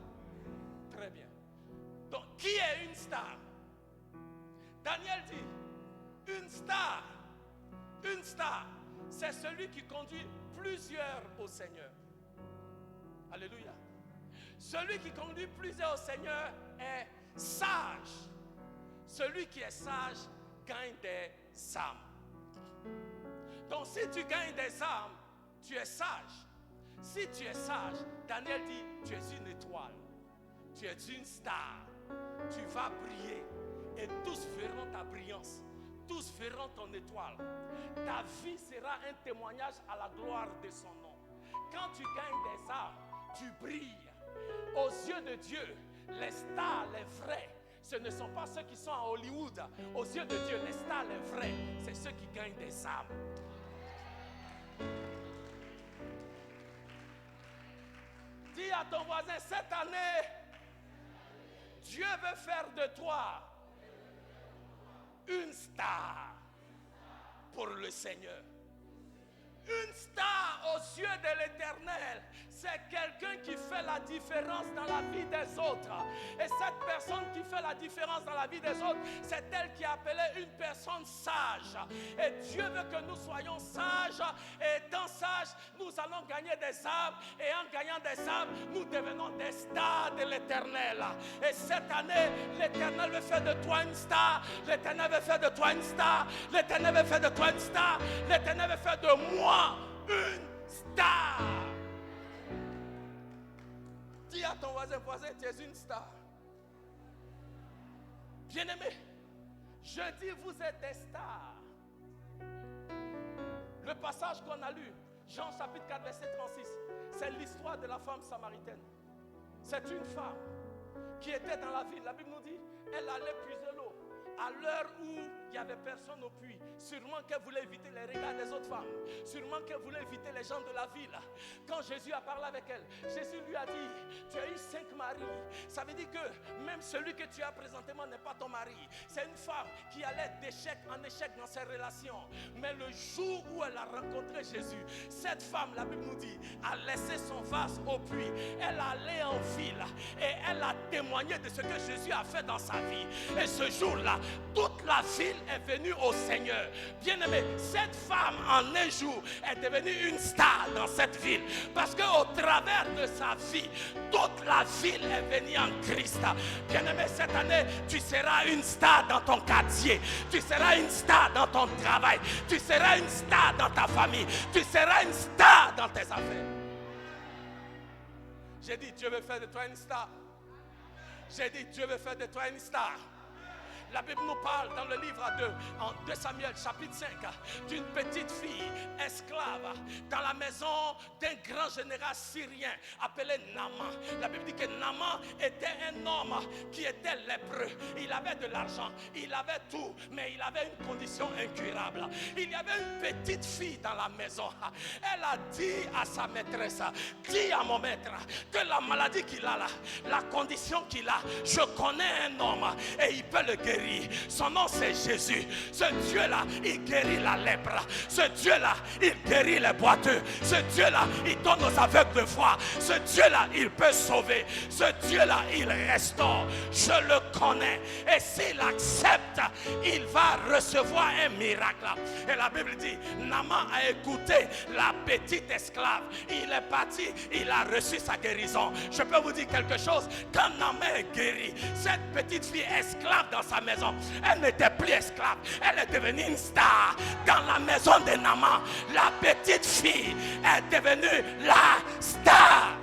Très bien. Donc qui est une star? Daniel dit une star. Une star, c'est celui qui conduit plusieurs au Seigneur. Alléluia. Celui qui conduit plusieurs au Seigneur est sage. Celui qui est sage gagne des âmes. Donc si tu gagnes des âmes, tu es sage. Si tu es sage, Daniel dit, tu es une étoile. Tu es une star. Tu vas briller. Et tous verront ta brillance. Tous verront ton étoile. Ta vie sera un témoignage à la gloire de son nom. Quand tu gagnes des âmes, tu brilles. Aux yeux de Dieu, les stars, les vrais, ce ne sont pas ceux qui sont à Hollywood. Aux yeux de Dieu, les stars, les vrais, c'est ceux qui gagnent des âmes. Dis à ton voisin, cette année, Dieu veut faire de toi une star pour le Seigneur. Une star aux yeux de l'Éternel, c'est quelqu'un qui fait la différence dans la vie des autres. Et cette personne qui fait la différence dans la vie des autres, c'est elle qui est appelée une personne sage. Et Dieu veut que nous soyons sages. Et étant sages, nous allons gagner des âmes. Et en gagnant des âmes, nous devenons des stars de l'Éternel. Et cette année, l'Éternel veut faire de toi une star. L'Éternel veut faire de toi une star. L'Éternel veut faire de toi une star. L'Éternel veut faire de moi une star. Dis à ton voisin, tu es une star. Bien-aimé, je dis vous êtes des stars. Le passage qu'on a lu, Jean chapitre 4 verset 36, c'est l'histoire de la femme samaritaine. C'est une femme qui était dans la ville. La Bible nous dit, elle allait puiser l'eau. À l'heure où il n'y avait personne au puits, sûrement qu'elle voulait éviter les regards des autres femmes, sûrement qu'elle voulait éviter les gens de la ville. Quand Jésus a parlé avec elle, Jésus lui a dit, tu as eu 5 maris. Ça veut dire que même celui que tu as présentement n'est pas ton mari. C'est une femme qui allait d'échec en échec dans ses relations. Mais le jour où elle a rencontré Jésus, cette femme, la Bible nous dit, a laissé son vase au puits. Elle allait en ville et elle a témoigné de ce que Jésus a fait dans sa vie. Et ce jour-là, toute la ville est venue au Seigneur. Bien-aimé, cette femme en un jour est devenue une star dans cette ville. Parce qu'au travers de sa vie, toute la ville est venue en Christ. Bien-aimé, cette année, tu seras une star dans ton quartier. Tu seras une star dans ton travail. Tu seras une star dans ta famille. Tu seras une star dans tes affaires. J'ai dit, Dieu veut faire de toi une star. J'ai dit, Dieu veut faire de toi une star. La Bible nous parle dans le livre en 2 Samuel chapitre 5 d'une petite fille esclave dans la maison d'un grand général syrien appelé Naaman. La Bible dit que Naaman était un homme qui était lépreux. Il avait de l'argent, il avait tout, mais il avait une condition incurable. Il y avait une petite fille dans la maison. Elle a dit à sa maîtresse, dis à mon maître que la maladie qu'il a là, la condition qu'il a, je connais un homme et il peut le guérir. Son nom c'est Jésus. Ce Dieu-là, il guérit la lèpre. Ce Dieu-là, il guérit les boiteux. Ce Dieu-là, il donne aux aveugles de voir. Ce Dieu-là, il peut sauver. Ce Dieu-là, il restaure. Je le connais. Et s'il accepte, il va recevoir un miracle. Et la Bible dit, Naaman a écouté la petite esclave. Il est parti, il a reçu sa guérison. Je peux vous dire quelque chose. Quand Naaman est guéri, cette petite fille esclave dans sa maison, elle n'était plus esclave. Elle est devenue une star dans la maison de Naaman. La petite fille est devenue la star.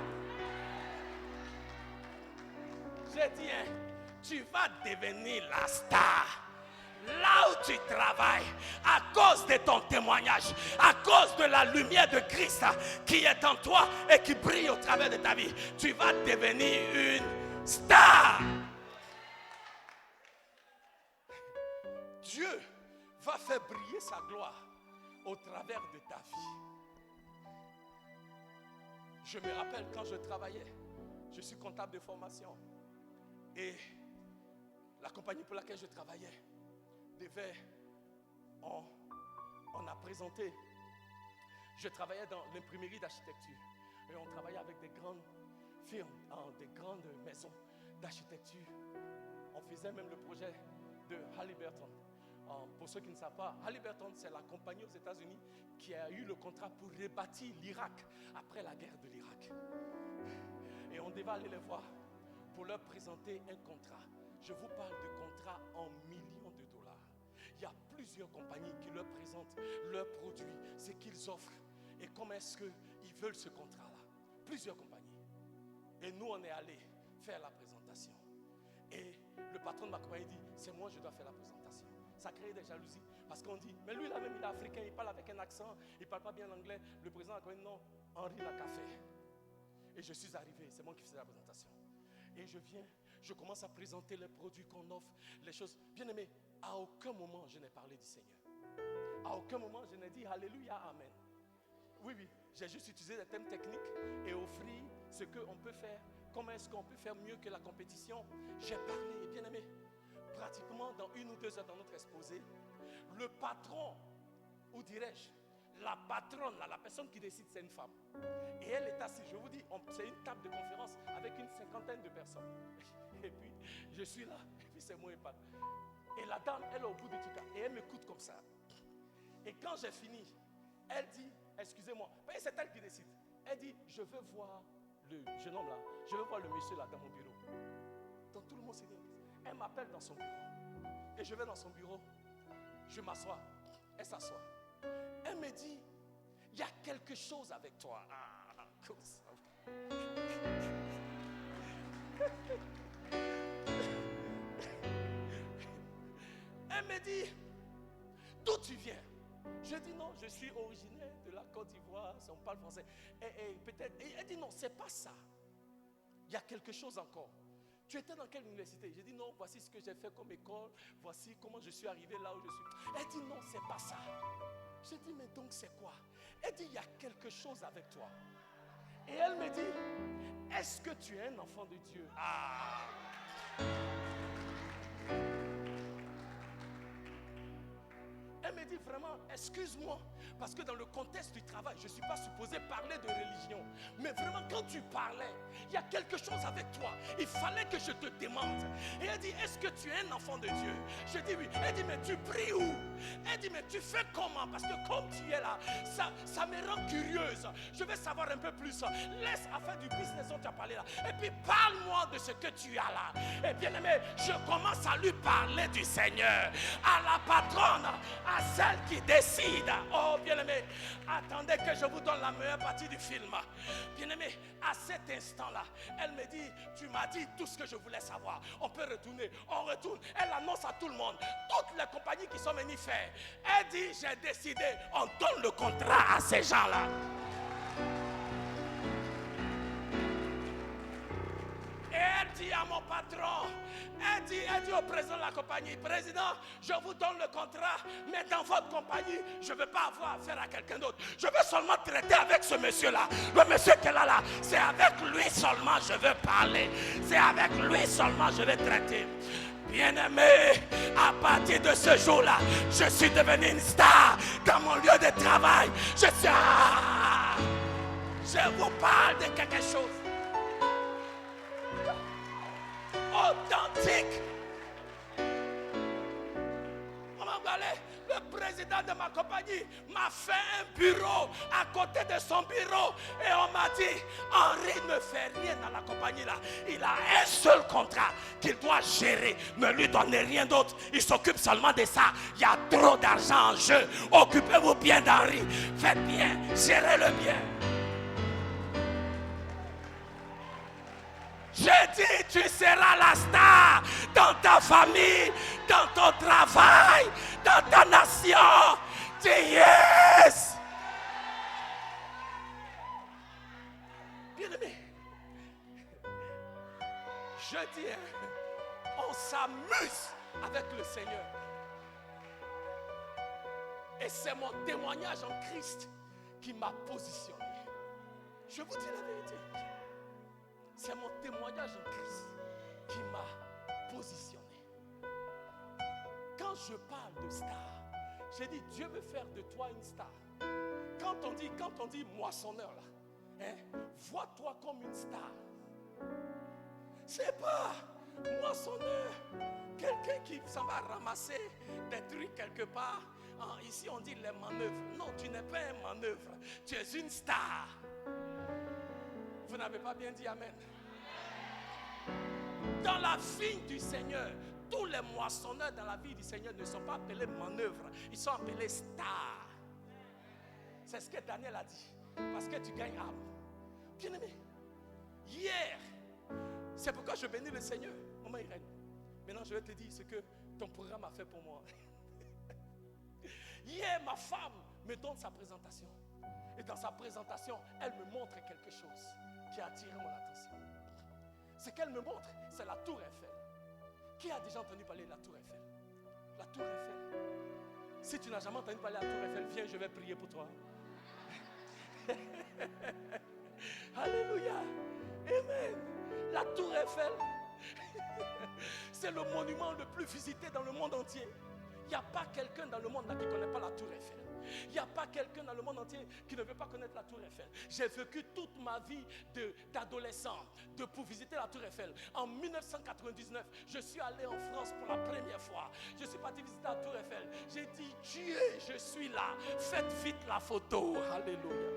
J'ai dit, tu vas devenir la star. Là où tu travailles, à cause de ton témoignage, à cause de la lumière de Christ qui est en toi et qui brille au travers de ta vie, tu vas devenir une star. Dieu va faire briller sa gloire au travers de ta vie. Je me rappelle quand je travaillais, je suis comptable de formation et la compagnie pour laquelle je travaillais on a présenté, je travaillais dans l'imprimerie d'architecture et on travaillait avec des grandes firmes, des grandes maisons d'architecture. On faisait même le projet de Halliburton. Pour ceux qui ne savent pas, Halliburton, c'est la compagnie aux États-Unis qui a eu le contrat pour rebâtir l'Irak après la guerre de l'Irak. Et on devait aller les voir pour leur présenter un contrat. Je vous parle de contrats en millions de dollars. Il y a plusieurs compagnies qui leur présentent leurs produits, ce qu'ils offrent et comment est-ce qu'ils veulent ce contrat-là. Plusieurs compagnies. Et nous, on est allés faire la présentation. Et le patron de ma compagnie dit, c'est moi, je dois faire la présentation. Ça crée des jalousies. Parce qu'on dit, mais lui là-même, il est africain, il parle avec un accent, il ne parle pas bien l'anglais. Le président a dit, non, Henri n'a qu'à faire. Et je suis arrivé, c'est moi qui faisais la présentation. Et je viens, je commence à présenter les produits qu'on offre, les choses. Bien aimé, à aucun moment je n'ai parlé du Seigneur. À aucun moment je n'ai dit Alléluia, Amen. Oui, j'ai juste utilisé des thèmes techniques et offrir ce qu'on peut faire. Comment est-ce qu'on peut faire mieux que la compétition? J'ai parlé, et bien aimé, pratiquement dans 1 ou 2 heures dans notre exposé, le patron, ou dirais-je, la patronne, la personne qui décide, c'est une femme. Et elle est assise, je vous dis, c'est une table de conférence avec une 50aine de personnes. Et puis, je suis là, et puis c'est moi qui parle. Et la dame, elle est au bout du truc, et elle m'écoute comme ça. Et quand j'ai fini, elle dit, excusez-moi, c'est elle qui décide. Elle dit, je veux voir le jeune homme là, je veux voir le monsieur là dans mon bureau. Donc tout le monde s'est dit, elle m'appelle dans son bureau. Et je vais dans son bureau, je m'assois, elle s'assoit. Elle me dit, il y a quelque chose avec toi. Ah, comme ça. Elle me dit, d'où tu viens? Je dis non, je suis originaire de la Côte d'Ivoire, on parle français. Et peut-être, et elle dit non, c'est pas ça. Il y a quelque chose encore. Tu étais dans quelle université? J'ai dit non, voici ce que j'ai fait comme école, voici comment je suis arrivé là où je suis. Elle dit non, c'est pas ça. J'ai dit mais donc c'est quoi? Elle dit il y a quelque chose avec toi. Et elle me dit, est-ce que tu es un enfant de Dieu? Ah! Elle me dit vraiment, excuse-moi, parce que dans le contexte du travail, je ne suis pas supposé parler de religion. Mais vraiment, quand tu parlais, il y a quelque chose avec toi. Il fallait que je te demande. Et elle dit, est-ce que tu es un enfant de Dieu? Je dis oui. Elle dit, mais tu pries où? Elle dit, mais tu fais comment? Parce que comme tu es là, ça me rend curieuse. Je veux savoir un peu plus. Laisse affaire du business dont tu as parlé là. Et puis parle-moi de ce que tu as là. Et bien aimé, je commence à lui parler du Seigneur. À la patronne, à celle qui décide. Oh bien-aimé, attendez que je vous donne la meilleure partie du film. Bien-aimé, à cet instant-là, elle me dit, tu m'as dit tout ce que je voulais savoir. On peut retourner, on retourne. Elle annonce à tout le monde, toutes les compagnies qui sont venues faire. Elle dit, j'ai décidé, on donne le contrat à ces gens-là. Et elle dit à mon patron, elle dit au président de la compagnie, président, je vous donne le contrat, mais dans votre compagnie, je ne veux pas avoir affaire à quelqu'un d'autre. Je veux seulement traiter avec ce monsieur-là. Le monsieur qu'elle a là, c'est avec lui seulement je veux parler. C'est avec lui seulement je vais traiter. Bien-aimé, à partir de ce jour-là, je suis devenu une star dans mon lieu de travail. Je vous parle de quelque chose authentique. Le président de ma compagnie m'a fait un bureau à côté de son bureau et on m'a dit, Henri ne fait rien dans la compagnie là. Il a un seul contrat qu'il doit gérer. Ne lui donnez rien d'autre. Il s'occupe seulement de ça. Il y a trop d'argent en jeu. Occupez-vous bien d'Henri. Faites bien, gérez-le bien. J'ai dit, tu seras la star dans ta famille, dans ton travail, dans ta nation. Dis yes. Bien-aimé, je dis, on s'amuse avec le Seigneur. Et c'est mon témoignage en Christ qui m'a positionné. Je vous dis la vérité. C'est mon témoignage en Christ qui m'a positionné. Quand je parle de star, j'ai dit Dieu veut faire de toi une star. Quand on dit moissonneur là, vois-toi comme une star. C'est pas moissonneur, quelqu'un qui s'en va ramasser des trucs quelque part. Ici on dit les manœuvres. Non, tu n'es pas un manœuvre, tu es une star. Vous n'avez pas bien dit amen. Dans la vigne du Seigneur, tous les moissonneurs dans la vie du Seigneur ne sont pas appelés manœuvres, ils sont appelés stars. C'est ce que Daniel a dit. Parce que tu gagnes âme. Bien-aimé, hier, c'est pourquoi je bénis le Seigneur. Maman Irène, maintenant je vais te dire ce que ton programme a fait pour moi. Hier, ma femme me donne sa présentation. Et dans sa présentation, elle me montre quelque chose qui a attiré mon attention. Ce qu'elle me montre, c'est la tour Eiffel. Qui a déjà entendu parler de la tour Eiffel? La tour Eiffel. Si tu n'as jamais entendu parler de la tour Eiffel, viens, je vais prier pour toi. Alléluia. Amen. La tour Eiffel, c'est le monument le plus visité dans le monde entier. Il n'y a pas quelqu'un dans le monde là qui ne connaît pas la tour Eiffel. Il n'y a pas quelqu'un dans le monde entier qui ne veut pas connaître la tour Eiffel. J'ai vécu toute ma vie d'adolescent pour visiter la tour Eiffel. En 1999, je suis allé en France pour la première fois. Je suis parti visiter la tour Eiffel. J'ai dit, Dieu, je suis là. Faites vite la photo. Alléluia.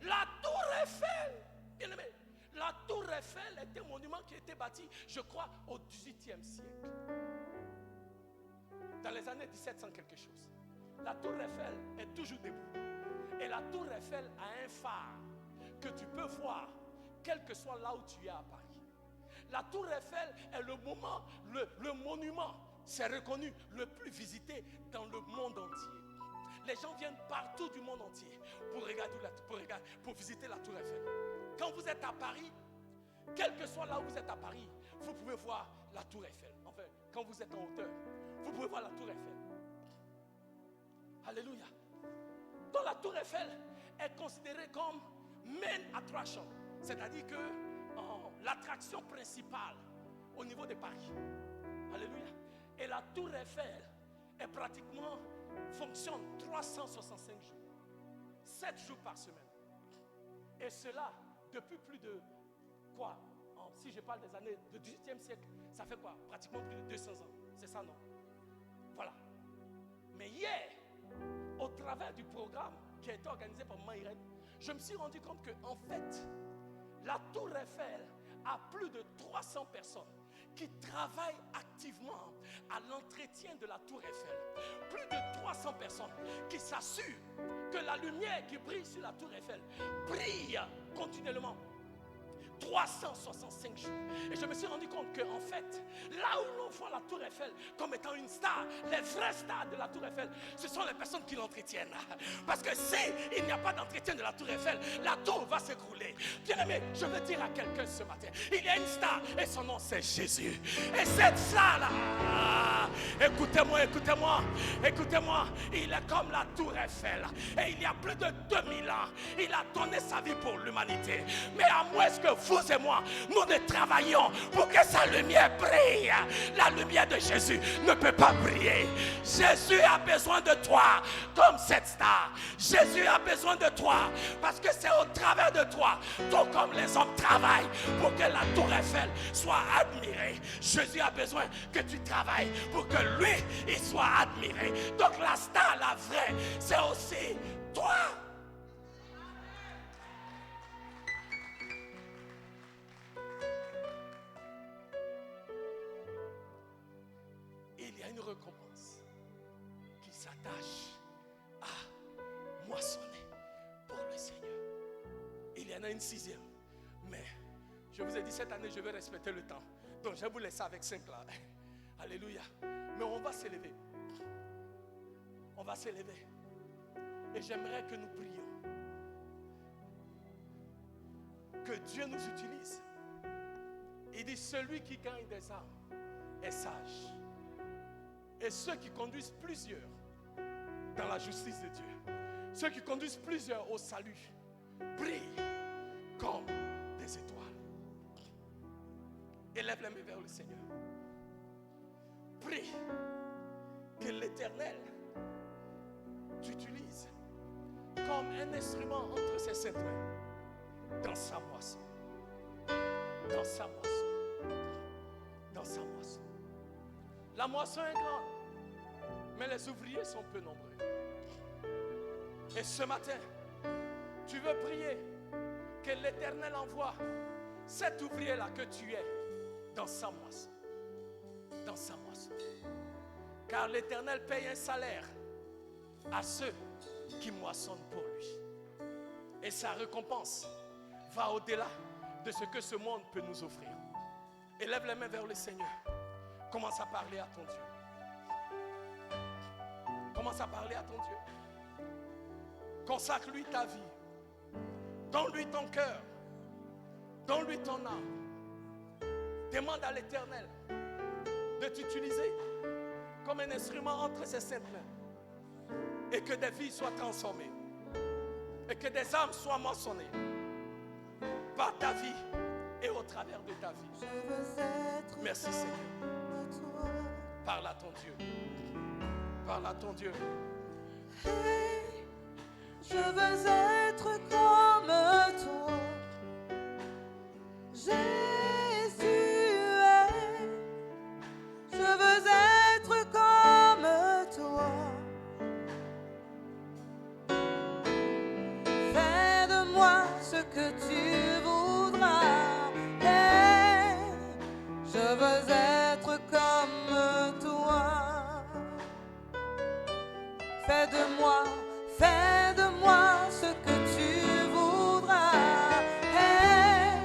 La tour Eiffel, bien aimé, la tour Eiffel est un monument qui a été bâti, je crois, au XVIIIe siècle. Dans les années 1700 quelque chose. La tour Eiffel est toujours debout. Et la tour Eiffel a un phare que tu peux voir quel que soit là où tu es à Paris. La tour Eiffel est le monument, c'est reconnu, le plus visité dans le monde entier. Les gens viennent partout du monde entier pour visiter la tour Eiffel. Quand vous êtes à Paris, quel que soit là où vous êtes à Paris, vous pouvez voir la tour Eiffel. Enfin, quand vous êtes en hauteur, vous pouvez voir la tour Eiffel. Alléluia. Donc la tour Eiffel est considérée comme main attraction. C'est-à-dire que l'attraction principale au niveau de Paris. Alléluia. Et la tour Eiffel est pratiquement fonctionne 365 jours. 7 jours par semaine. Et cela depuis plus de quoi? Si je parle des années du XVIIIe siècle, ça fait quoi? Pratiquement plus de 200 ans. C'est ça, non? Voilà. Mais hier, au travers du programme qui a été organisé par Maman Irène, je me suis rendu compte que en fait, la tour Eiffel a plus de 300 personnes qui travaillent activement à l'entretien de la tour Eiffel. Plus de 300 personnes qui s'assurent que la lumière qui brille sur la tour Eiffel brille continuellement. 365 jours. Et je me suis rendu compte qu'en fait, là où l'on voit la tour Eiffel comme étant une star, les vrais stars de la tour Eiffel, ce sont les personnes qui l'entretiennent. Parce que s'il n'y a pas d'entretien de la tour Eiffel, la tour va s'écrouler. Bien aimé, je veux dire à quelqu'un ce matin, il y a une star et son nom c'est Jésus. Et cette star-là, écoutez-moi, il est comme la tour Eiffel. Et il y a plus de 2000 ans, il a donné sa vie pour l'humanité. Mais à moins que vous et moi, nous ne travaillons pour que sa lumière brille, la lumière de Jésus ne peut pas briller. Jésus a besoin de toi comme cette star. Jésus a besoin de toi parce que c'est au travers de toi, tout comme les hommes travaillent pour que la tour Eiffel soit admirée. Jésus a besoin que tu travailles pour que lui, il soit admiré. Donc la star, la vraie, c'est aussi toi. Il y a une récompense qui s'attache à moissonner pour le Seigneur. Il y en a une sixième. Mais je vous ai dit, cette année, je vais respecter le temps. Donc, je vais vous laisser avec 5 là. Alléluia. Mais on va s'élever. On va s'élever. Et j'aimerais que nous prions. Que Dieu nous utilise. Il dit, celui qui gagne des âmes est sage. Et ceux qui conduisent plusieurs dans la justice de Dieu, ceux qui conduisent plusieurs au salut, brillent comme des étoiles. Élève les mains vers le Seigneur. Prie que l'Éternel t'utilise comme un instrument entre ses saintes mains dans sa moisson. Dans sa moisson. Dans sa moisson. La moisson est grande, mais les ouvriers sont peu nombreux. Et ce matin, tu veux prier que l'Éternel envoie cet ouvrier-là que tu es dans sa moisson. Dans sa moisson. Car l'Éternel paye un salaire à ceux qui moissonnent pour lui. Et sa récompense va au-delà de ce que ce monde peut nous offrir. Élève les mains vers le Seigneur. Commence à parler à ton Dieu. Commence à parler à ton Dieu. Consacre-lui ta vie. Donne-lui ton cœur. Donne-lui ton âme. Demande à l'Éternel de t'utiliser comme un instrument entre ses saintes mains. Et que des vies soient transformées. Et que des âmes soient moissonnées par ta vie et au travers de ta vie. Merci Seigneur. Parle à ton Dieu. Parle à ton Dieu. Hey, je veux être comme toi. Jésus, hey, je veux être comme toi. Fais de moi ce que tu voudras. Hey, je veux être comme toi. Fais de moi ce que tu voudras. Hey,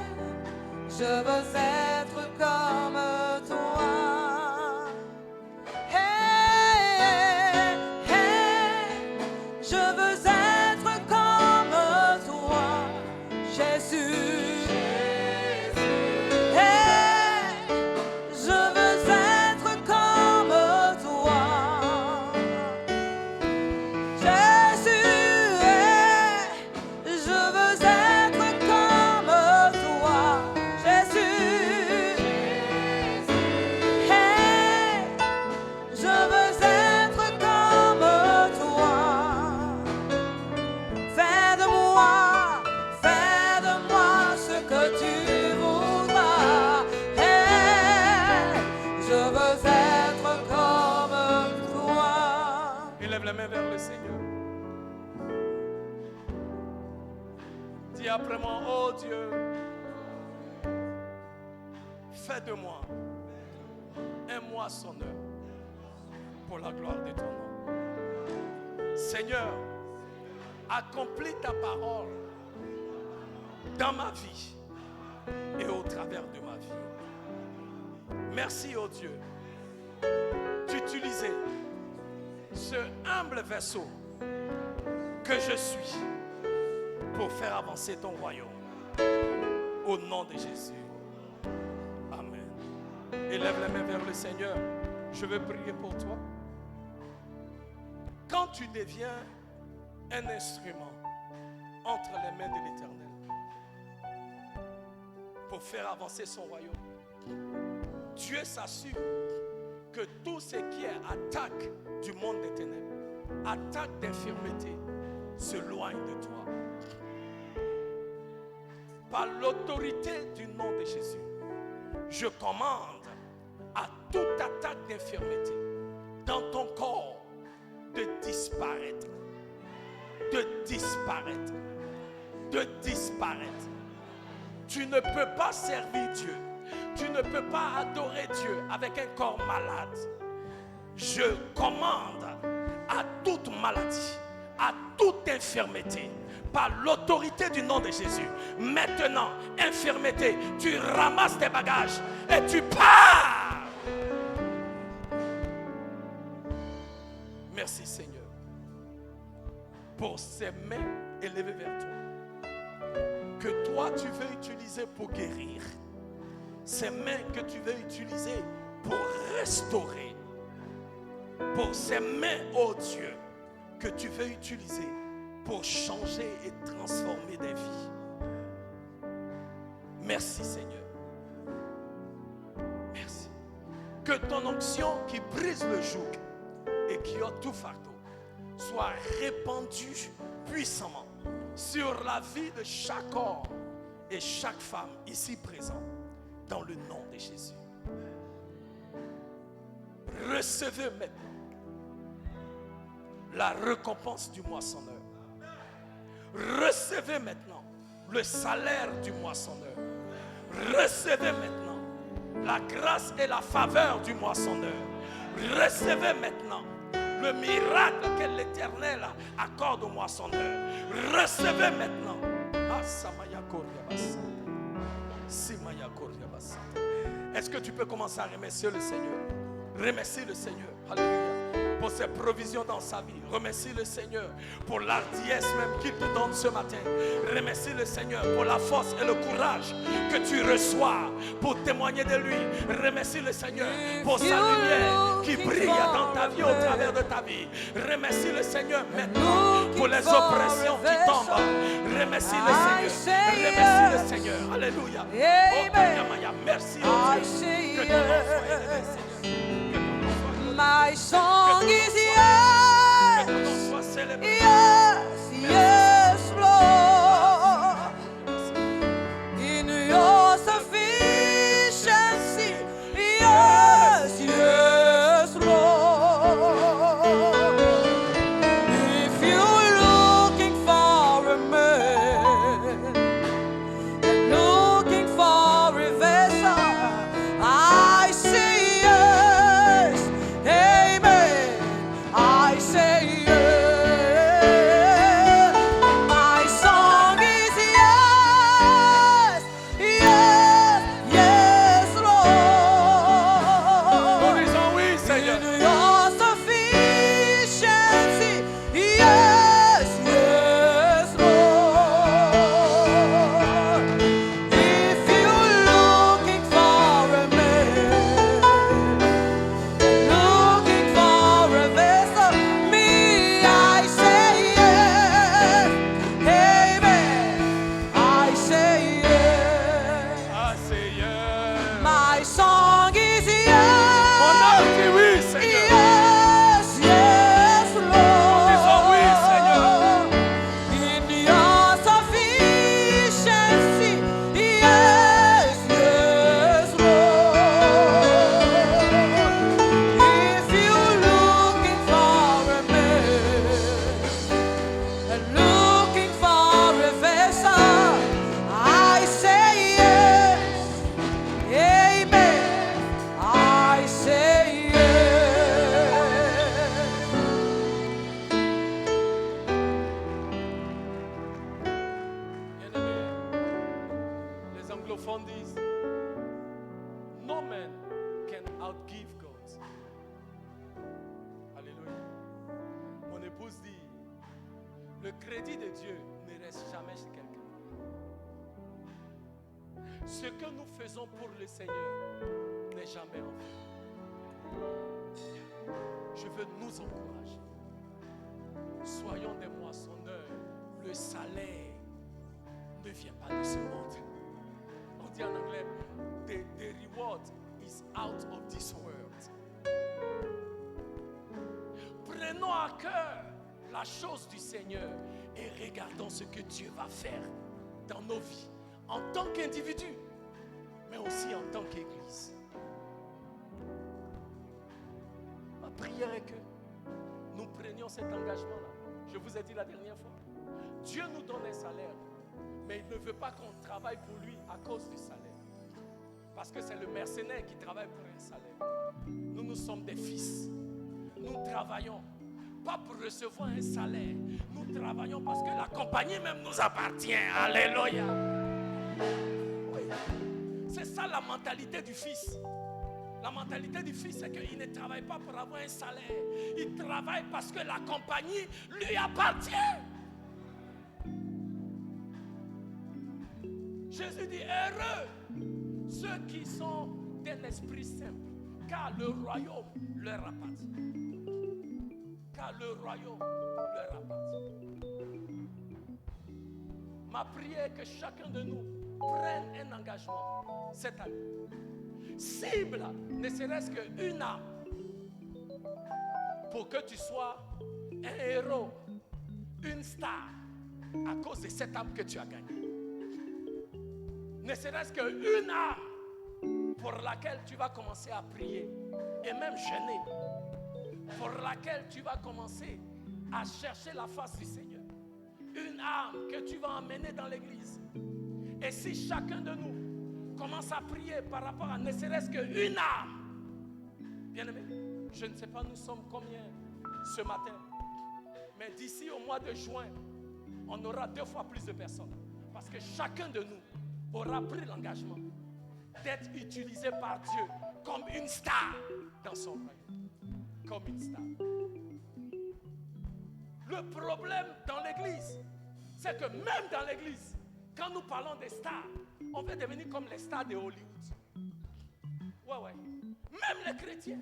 je veux être comme toi. Hey, hey, je veux être comme toi, Jésus. Hey, je veux être comme toi. Jésus, je veux être comme toi. Jésus, je veux être comme toi. Fais de moi ce que tu voudras. Je veux être comme toi. Élève la main vers le Seigneur. Dis après moi, oh Dieu, fais de moi un moissonneur pour la gloire de ton nom. Seigneur, accomplis ta parole dans ma vie et au travers de ma vie. Merci, oh Dieu, d'utiliser ce humble vaisseau que je suis pour faire avancer ton royaume. Au nom de Jésus. Amen. Élève les mains vers le Seigneur. Je veux prier pour toi. Quand tu deviens un instrument entre les mains de l'Éternel pour faire avancer son royaume, Dieu s'assure que tout ce qui est attaque du monde des ténèbres, attaque d'infirmité, se loigne de toi. Par l'autorité du nom de Jésus, je commande à toute attaque d'infirmité dans ton corps de disparaître, de disparaître, de disparaître. Tu ne peux pas servir Dieu, tu ne peux pas adorer Dieu avec un corps malade. Je commande à toute maladie, à toute infirmité, par l'autorité du nom de Jésus. Maintenant, infirmité, tu ramasses tes bagages et tu pars. Merci Seigneur pour ces mains élevées vers toi, que toi tu veux utiliser pour guérir, ces mains que tu veux utiliser pour restaurer, pour ces mains, oh Dieu, que tu veux utiliser pour changer et transformer des vies. Merci Seigneur. Merci. Que ton onction qui brise le joug et qui ôte tout fardeau soit répandue puissamment sur la vie de chaque homme et chaque femme ici présent, dans le nom de Jésus. Recevez maintenant la récompense du moissonneur. Recevez maintenant le salaire du moissonneur. Recevez maintenant la grâce et la faveur du moissonneur. Recevez maintenant le miracle que l'Éternel accorde au moissonneur. Recevez maintenant. Est-ce que tu peux commencer à remercier le Seigneur? Remercie le Seigneur. Alléluia. Pour ses provisions dans sa vie. Remercie le Seigneur pour l'ardiesse même qu'il te donne ce matin. Remercie le Seigneur pour la force et le courage que tu reçois pour témoigner de lui. Remercie le Seigneur pour sa lumière qui brille dans ta vie, au travers de ta vie. Remercie le Seigneur maintenant pour les oppressions qui tombent. Remercie le Seigneur. Remercie le Seigneur. Alléluia. Oh, merci oh Dieu. Que ton nom soit élevé, Seigneur. My song is yes, yes, yes, Lord. In your sufficiency, yes, yes, Lord. If you're looking for a man, looking for a vessel, I say yes. Amen. anglophones disent, no man can outgive God. Alléluia. Mon épouse dit, le crédit de Dieu ne reste jamais chez quelqu'un. Ce que nous faisons pour le Seigneur n'est jamais en vain. Je veux nous encourager. Soyons des moissonneurs. Le salaire ne vient pas de ce monde. On dit en anglais, the reward is out of this world. Prenons à cœur la chose du Seigneur et regardons ce que Dieu va faire dans nos vies, en tant qu'individu, mais aussi en tant qu'Église. Ma prière est que nous prenions cet engagement-là. Je vous ai dit la dernière fois, Dieu nous donne un salaire, mais il ne veut pas qu'on travaille pour lui à cause du salaire. Parce que c'est le mercenaire qui travaille pour un salaire. Nous, nous sommes des fils. Nous travaillons pas pour recevoir un salaire. Nous travaillons parce que la compagnie même nous appartient. Alléluia. Oui. C'est ça la mentalité du fils. La mentalité du fils, c'est qu'il ne travaille pas pour avoir un salaire. Il travaille parce que la compagnie lui appartient. Jésus dit, heureux ceux qui sont d'un esprit simple, car le royaume leur appartient. Car le royaume leur appartient. Ma prière est que chacun de nous prenne un engagement cette année. Cible, ne serait-ce qu'une âme, pour que tu sois un héros, une star, à cause de cette âme que tu as gagnée. Ne serait-ce qu'une âme pour laquelle tu vas commencer à prier et même jeûner, pour laquelle tu vas commencer à chercher la face du Seigneur. Une âme que tu vas emmener dans l'église. Et si chacun de nous commence à prier par rapport à ne serait-ce qu'une âme, bien aimé, je ne sais pas nous sommes combien ce matin, mais d'ici au mois de juin, on aura 2 fois plus de personnes. Parce que chacun de nous aura pris l'engagement d'être utilisé par Dieu comme une star dans son royaume. Comme une star. Le problème dans l'église, c'est que même dans l'église, quand nous parlons des stars, on veut devenir comme les stars de Hollywood. Ouais. Même les chrétiens,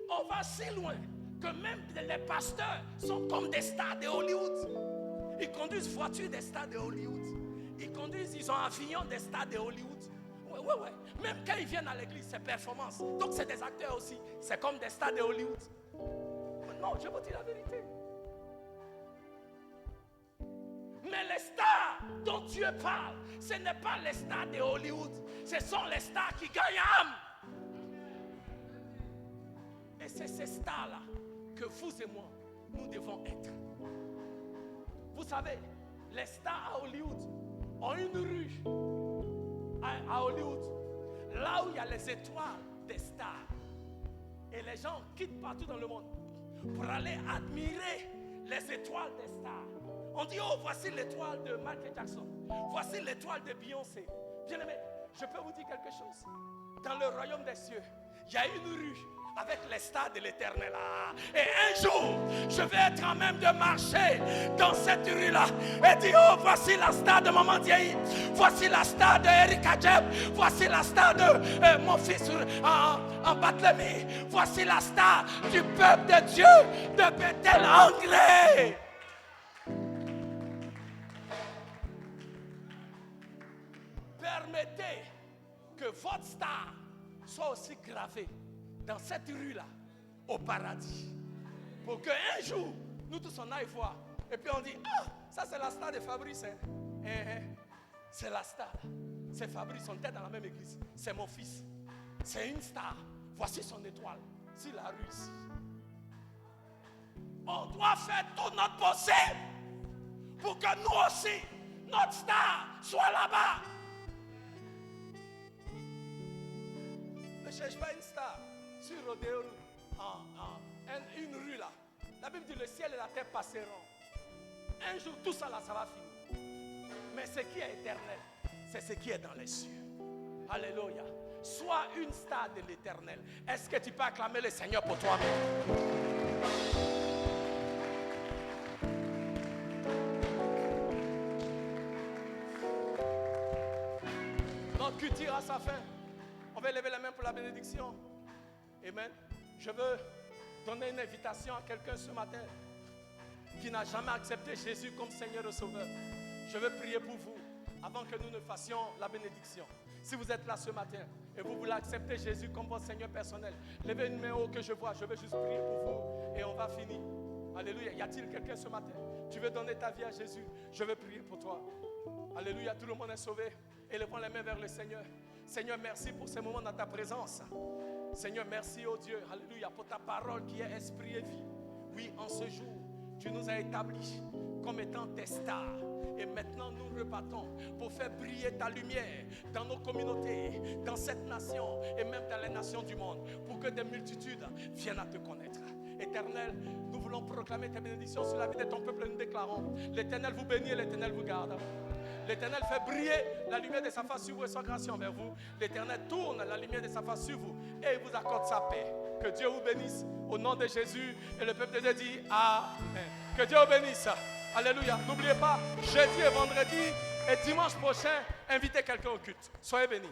on va si loin que même les pasteurs sont comme des stars de Hollywood. Ils conduisent voitures des stars de Hollywood. Ils ont avion des stars de Hollywood. Ouais. Même quand ils viennent à l'église, c'est performance. Donc c'est des acteurs aussi. C'est comme des stars de Hollywood. Non, je vous dis la vérité. Mais les stars dont Dieu parle, ce n'est pas les stars de Hollywood. Ce sont les stars qui gagnent âme. Et c'est ces stars-là que vous et moi, nous devons être. Vous savez, les stars à Hollywood ont une rue à Hollywood, là où il y a les étoiles des stars. Et les gens quittent partout dans le monde pour aller admirer les étoiles des stars. On dit, oh, voici l'étoile de Michael Jackson. Voici l'étoile de Beyoncé. Bien aimé, je peux vous dire quelque chose. Dans le royaume des cieux, il y a une rue avec les stars de l'éternel. Et un jour, je vais être en même de marcher dans cette rue-là et dire, oh, voici la star de Maman Diaye. Voici la star de Eric Adjeb. Voici la star de mon fils en Bethléem. Voici la star du peuple de Dieu de Bethel anglais. Permettez que votre star soit aussi gravée dans cette rue-là, au paradis. Pour qu'un jour, nous tous on aille voir. Et puis on dit, ah, ça c'est la star de Fabrice. C'est la star. C'est Fabrice, on était dans la même église. C'est mon fils. C'est une star. Voici son étoile. C'est la rue ici. On doit faire tout notre possible pour que nous aussi, notre star soit là-bas. Ne cherche pas une star sur Rodeo, une rue là. La Bible dit le ciel et la terre passeront. Un jour tout ça là, ça va finir. Mais ce qui est éternel, c'est ce qui est dans les cieux. Alléluia. Sois une star de l'Éternel. Est-ce que tu peux acclamer le Seigneur pour toi-même? Notre culte tire à sa fin. On va lever la main pour la bénédiction. Amen. Je veux donner une invitation à quelqu'un ce matin qui n'a jamais accepté Jésus comme Seigneur et Sauveur. Je veux prier pour vous avant que nous ne fassions la bénédiction. Si vous êtes là ce matin et vous voulez accepter Jésus comme votre Seigneur personnel, levez une main haut que je vois. Je veux juste prier pour vous et on va finir. Alléluia. Y a-t-il quelqu'un ce matin? Tu veux donner ta vie à Jésus? Je veux prier pour toi. Alléluia. Tout le monde est sauvé. Élevons les mains vers le Seigneur. Seigneur, merci pour ce moment dans ta présence. Seigneur, merci, oh Dieu. Alléluia. Pour ta parole qui est esprit et vie. Oui, en ce jour, tu nous as établis comme étant tes stars. Et maintenant, nous repartons pour faire briller ta lumière dans nos communautés, dans cette nation et même dans les nations du monde, pour que des multitudes viennent à te connaître. Éternel, nous voulons proclamer tes bénédictions sur la vie de ton peuple et nous déclarons: l'Éternel vous bénit et l'Éternel vous garde. L'Éternel fait briller la lumière de sa face sur vous et soit gracieux envers vous. L'Éternel tourne la lumière de sa face sur vous et il vous accorde sa paix. Que Dieu vous bénisse au nom de Jésus. Et le peuple de Dieu dit Amen. Que Dieu vous bénisse. Alléluia. N'oubliez pas, jeudi et vendredi et dimanche prochain, invitez quelqu'un au culte. Soyez bénis.